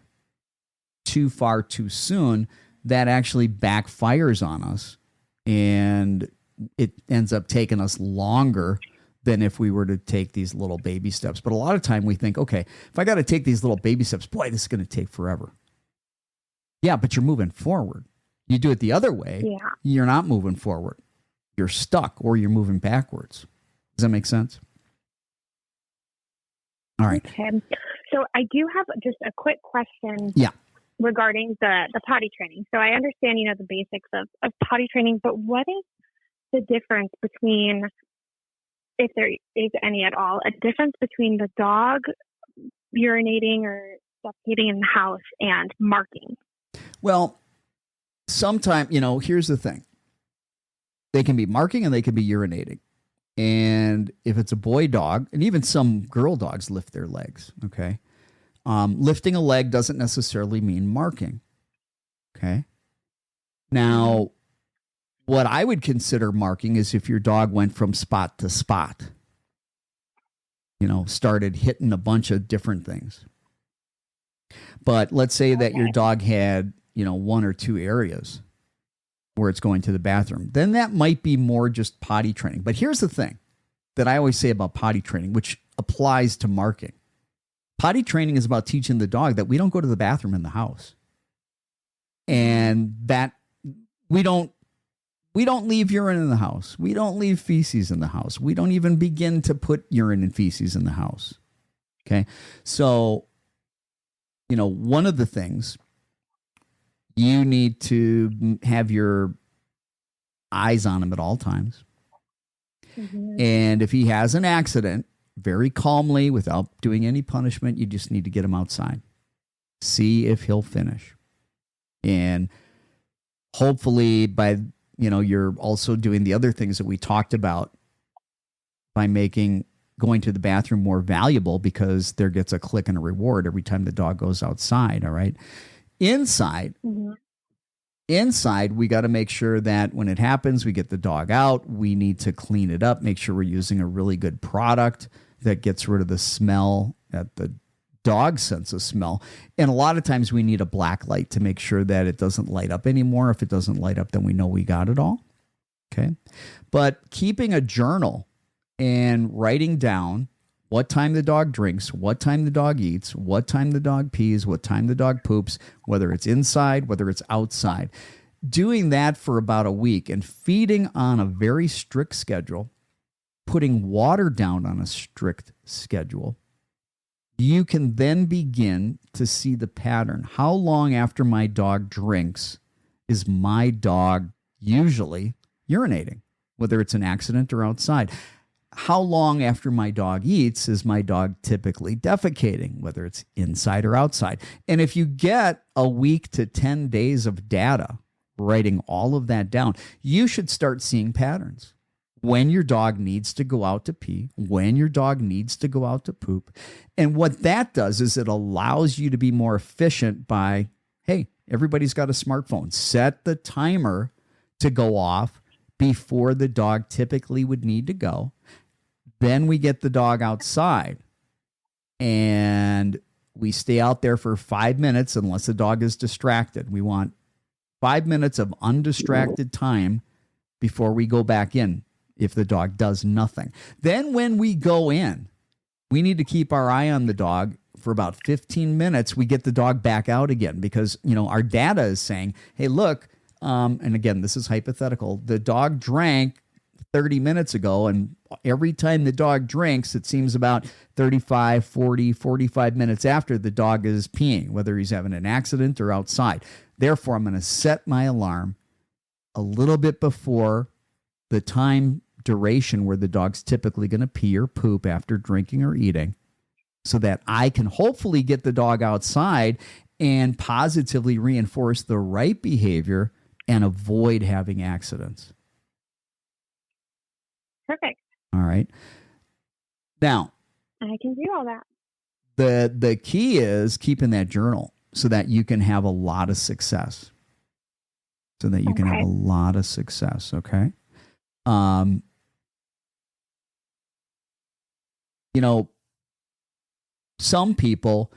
too far too soon, that actually backfires on us. And it ends up taking us longer than if we were to take these little baby steps. But a lot of time we think, okay, if I got to take these little baby steps, boy, this is going to take forever. Yeah, but you're moving forward. You do it the other way, you're not moving forward. You're stuck or you're moving backwards. Does that make sense? All right. Okay. So I do have just a quick question regarding the potty training. So I understand, the basics of potty training, but what is the difference between, if there is any at all, a difference between the dog urinating or defecating in the house and marking? Well, sometimes, here's the thing. They can be marking and they can be urinating. And if it's a boy dog, and even some girl dogs lift their legs, okay? Lifting a leg doesn't necessarily mean marking, okay? Now, what I would consider marking is if your dog went from spot to spot, started hitting a bunch of different things. But let's say that your dog had, 1 or 2 areas where it's going to the bathroom, then that might be more just potty training. But here's the thing that I always say about potty training, which applies to marking. Potty training is about teaching the dog that we don't go to the bathroom in the house, and that we don't leave urine in the house. We don't leave feces in the house. We don't even begin to put urine and feces in the house. Okay. So, one of the things, you need to have your eyes on him at all times. And if he has an accident, very calmly, without doing any punishment, you just need to get him outside. See if he'll finish. And hopefully you're also doing the other things that we talked about by making going to the bathroom more valuable, because there gets a click and a reward every time the dog goes outside. All right. Inside, we got to make sure that when it happens, we get the dog out. We need to clean it up, make sure we're using a really good product that gets rid of the smell that the dog sense of smell. And a lot of times we need a black light to make sure that it doesn't light up anymore. If it doesn't light up, then we know we got it all. Okay. But keeping a journal and writing down what time the dog drinks, what time the dog eats, what time the dog pees, what time the dog poops, whether it's inside, whether it's outside. Doing that for about a week and feeding on a very strict schedule, putting water down on a strict schedule, you can then begin to see the pattern. How long after my dog drinks is my dog usually urinating, whether it's an accident or outside? how long after my dog eats is my dog typically defecating, whether it's inside or outside? And if you get a week to 10 days of data, writing all of that down, you should start seeing patterns. When your dog needs to go out to pee, when your dog needs to go out to poop. And what that does is it allows you to be more efficient by, hey, everybody's got a smartphone. Set the timer to go off before the dog typically would need to go. Then we get the dog outside and we stay out there for 5 minutes unless the dog is distracted. We want 5 minutes of undistracted time before we go back in if the dog does nothing. Then when we go in, we need to keep our eye on the dog for about 15 minutes. We get the dog back out again because, our data is saying, hey, look, and again, this is hypothetical. The dog drank 30 minutes ago, and every time the dog drinks, it seems about 35, 40, 45 minutes after the dog is peeing, whether he's having an accident or outside. Therefore, I'm going to set my alarm a little bit before the time duration where the dog's typically going to pee or poop after drinking or eating, so that I can hopefully get the dog outside and positively reinforce the right behavior and avoid having accidents. Perfect. All right. Now, I can do all that. The key is keeping that journal so that you can have a lot of success. Okay. Some people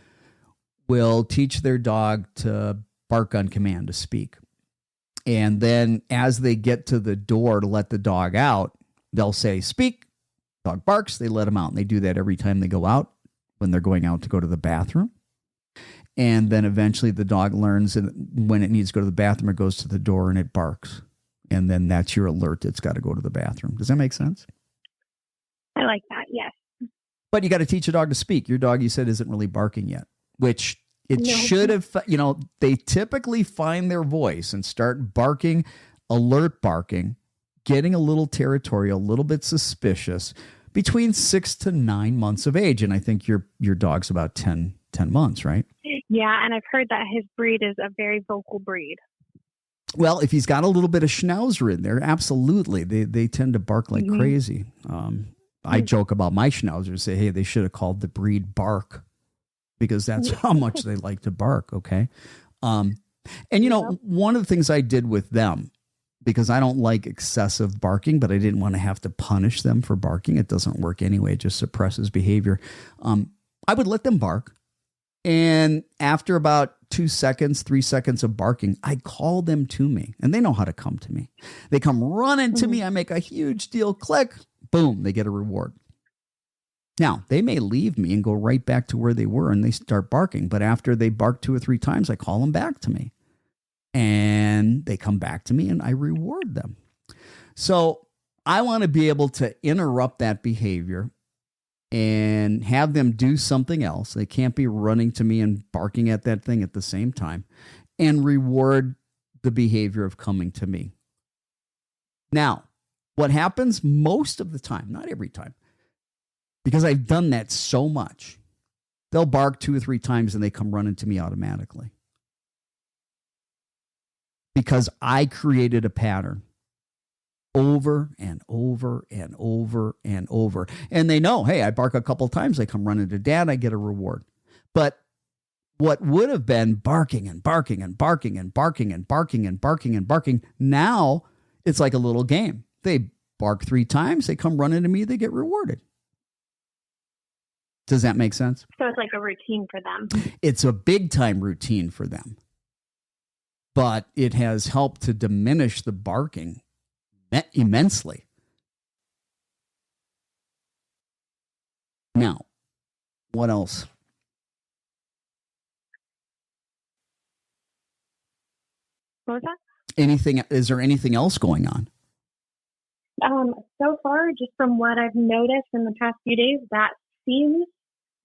will teach their dog to bark on command, to speak. And then as they get to the door to let the dog out, they'll say, speak. Dog barks, they let him out. And they do that every time they go out, when they're going out to go to the bathroom. And then eventually the dog learns that when it needs to go to the bathroom, it goes to the door and it barks. And then that's your alert. It's got to go to the bathroom. Does that make sense? I like that. Yes. But you got to teach a dog to speak. Your dog, you said, isn't really barking yet, which it should have, they typically find their voice and start barking, alert barking, getting a little territorial, a little bit suspicious between 6 to 9 months of age. And I think your dog's about 10 months, right? Yeah. And I've heard that his breed is a very vocal breed. Well, if he's got a little bit of schnauzer in there, absolutely. They tend to bark like crazy. I joke about my schnauzer, say, hey, they should have called the breed Bark, because that's how much they like to bark. Okay. And one of the things I did with them, because I don't like excessive barking, but I didn't want to have to punish them for barking. It doesn't work anyway. It just suppresses behavior. I would let them bark. And after about 2 seconds, 3 seconds of barking, I call them to me, and they know how to come to me. They come running to me. I make a huge deal, click, boom, they get a reward. Now, they may leave me and go right back to where they were and they start barking. But after they bark 2 or 3 times, I call them back to me. And they come back to me and I reward them. So I want to be able to interrupt that behavior and have them do something else. They can't be running to me and barking at that thing at the same time, and reward the behavior of coming to me. Now, what happens most of the time, not every time, because I've done that so much, they'll bark 2 or 3 times and they come running to me automatically. Because I created a pattern over and over and over and over. And they know, hey, I bark a couple times, they come running to dad, I get a reward. But what would have been barking and barking and barking and barking and barking and barking and barking, now it's like a little game. They bark 3 times, they come running to me, they get rewarded. Does that make sense? So it's like a routine for them. It's a big time routine for them. But it has helped to diminish the barking immensely. Now, what else? What was that? Is there anything else going on? So far, just from what I've noticed in the past few days, that seems,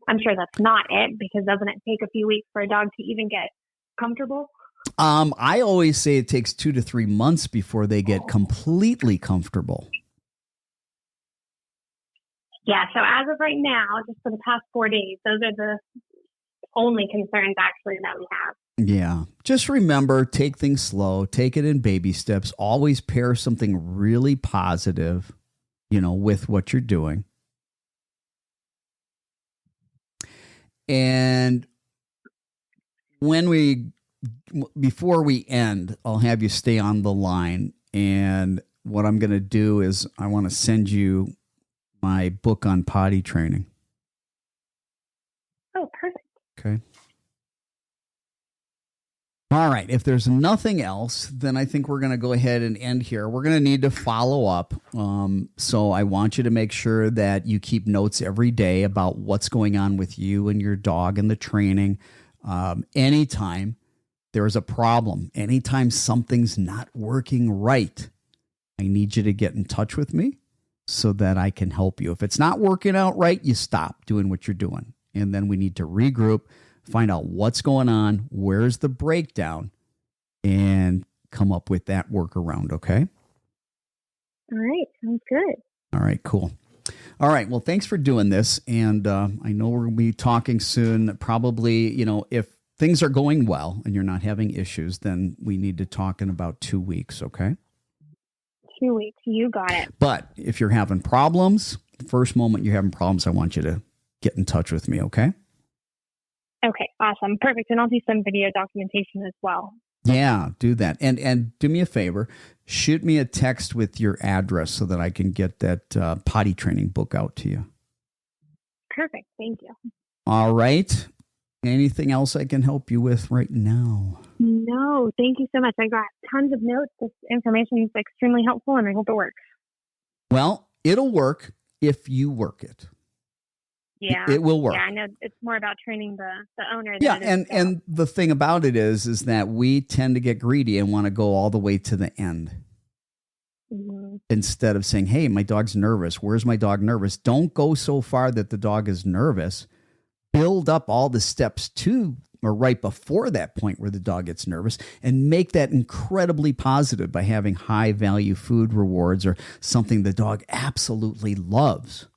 I'm sure that's not it, because doesn't it take a few weeks for a dog to even get comfortable? I always say it takes 2 to 3 months before they get completely comfortable. Yeah, so as of right now, just for the past 4 days, those are the only concerns actually that we have. Yeah. Just remember, take things slow, take it in baby steps, always pair something really positive, with what you're doing. And before we end, I'll have you stay on the line. And what I'm going to do is I want to send you my book on potty training. Oh, perfect. Okay. All right. If there's nothing else, then I think we're going to go ahead and end here. We're going to need to follow up. So I want you to make sure that you keep notes every day about what's going on with you and your dog and the training. Anytime there's a problem, anytime something's not working right, I need you to get in touch with me so that I can help you. If it's not working out right, you stop doing what you're doing. And then we need to regroup, find out what's going on, where's the breakdown, and come up with that workaround, okay? All right. Sounds good. All right, cool. All right, well, thanks for doing this. And I know we're going to be talking soon. Probably, if things are going well and you're not having issues, then we need to talk in about 2 weeks, okay? 2 weeks. You got it. But if you're having problems, the first moment you're having problems, I want you to get in touch with me, okay? Okay, awesome. Perfect. And I'll do some video documentation as well. Yeah, do that. And do me a favor, shoot me a text with your address so that I can get that potty training book out to you. Perfect. Thank you. All right. Anything else I can help you with right now? No, thank you so much. I got tons of notes. This information is extremely helpful, and I hope it works. Well, it'll work if you work it. Yeah, it will work. Yeah, I know it's more about training the owner. Yeah, and the thing about it is that we tend to get greedy and want to go all the way to the end. Mm-hmm. Instead of saying, hey, my dog's nervous. Where's my dog nervous? Don't go so far that the dog is nervous. Build up all the steps to or right before that point where the dog gets nervous and make that incredibly positive by having high value food rewards or something the dog absolutely loves.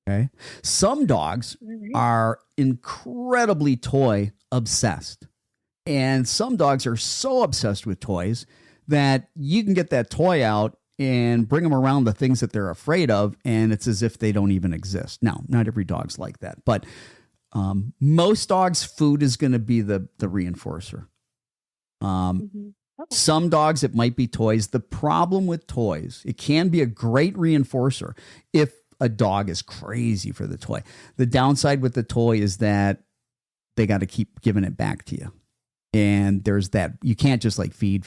Okay. Some dogs are incredibly toy obsessed, and some dogs are so obsessed with toys that you can get that toy out and bring them around the things that they're afraid of, and it's as if they don't even exist. Now, not every dog's like that, but most dogs, food is going to be the reinforcer. Some dogs, it might be toys. The problem with toys, it can be a great reinforcer if a dog is crazy for the toy. The downside with the toy is that they got to keep giving it back to you. And there's that, you can't just like feed.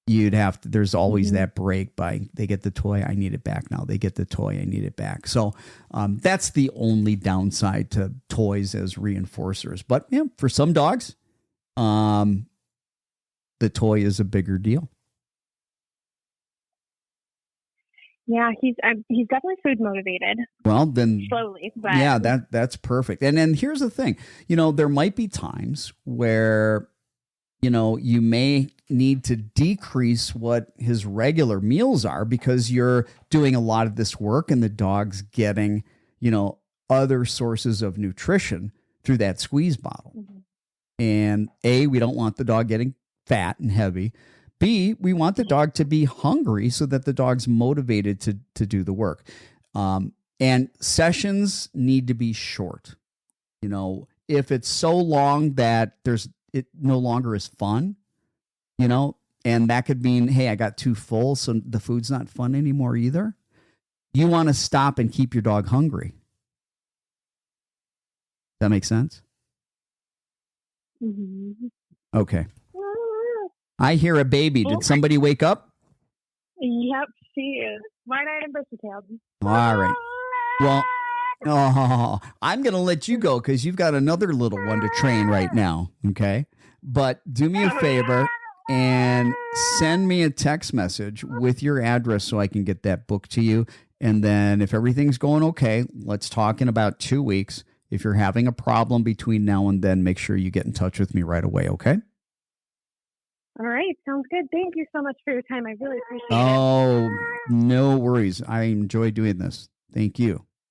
You'd have to, there's always that break by they get the toy, I need it back now. They get the toy, I need it back. So that's the only downside to toys as reinforcers. But yeah, for some dogs, the toy is a bigger deal. Yeah, he's definitely food motivated. Well, then slowly, but yeah, that's perfect. And then here's the thing, there might be times where, you may need to decrease what his regular meals are because you're doing a lot of this work and the dog's getting, other sources of nutrition through that squeeze bottle. Mm-hmm. And A, we don't want the dog getting fat and heavy. B, we want the dog to be hungry so that the dog's motivated to do the work. And sessions need to be short. If it's so long that it no longer is fun, and that could mean, hey, I got too full, so the food's not fun anymore either. You want to stop and keep your dog hungry. That makes sense? Mm-hmm. Okay. I hear a baby. Did somebody wake up? Yep, she is. Wide-eyed and bushy-tailed. All right. Well, I'm going to let you go because you've got another little one to train right now, okay? But do me a favor and send me a text message with your address so I can get that book to you. And then if everything's going okay, let's talk in about 2 weeks. If you're having a problem between now and then, make sure you get in touch with me right away, okay? All right. Sounds good. Thank you so much for your time. I really appreciate it. Oh, no worries. I enjoy doing this. Thank you.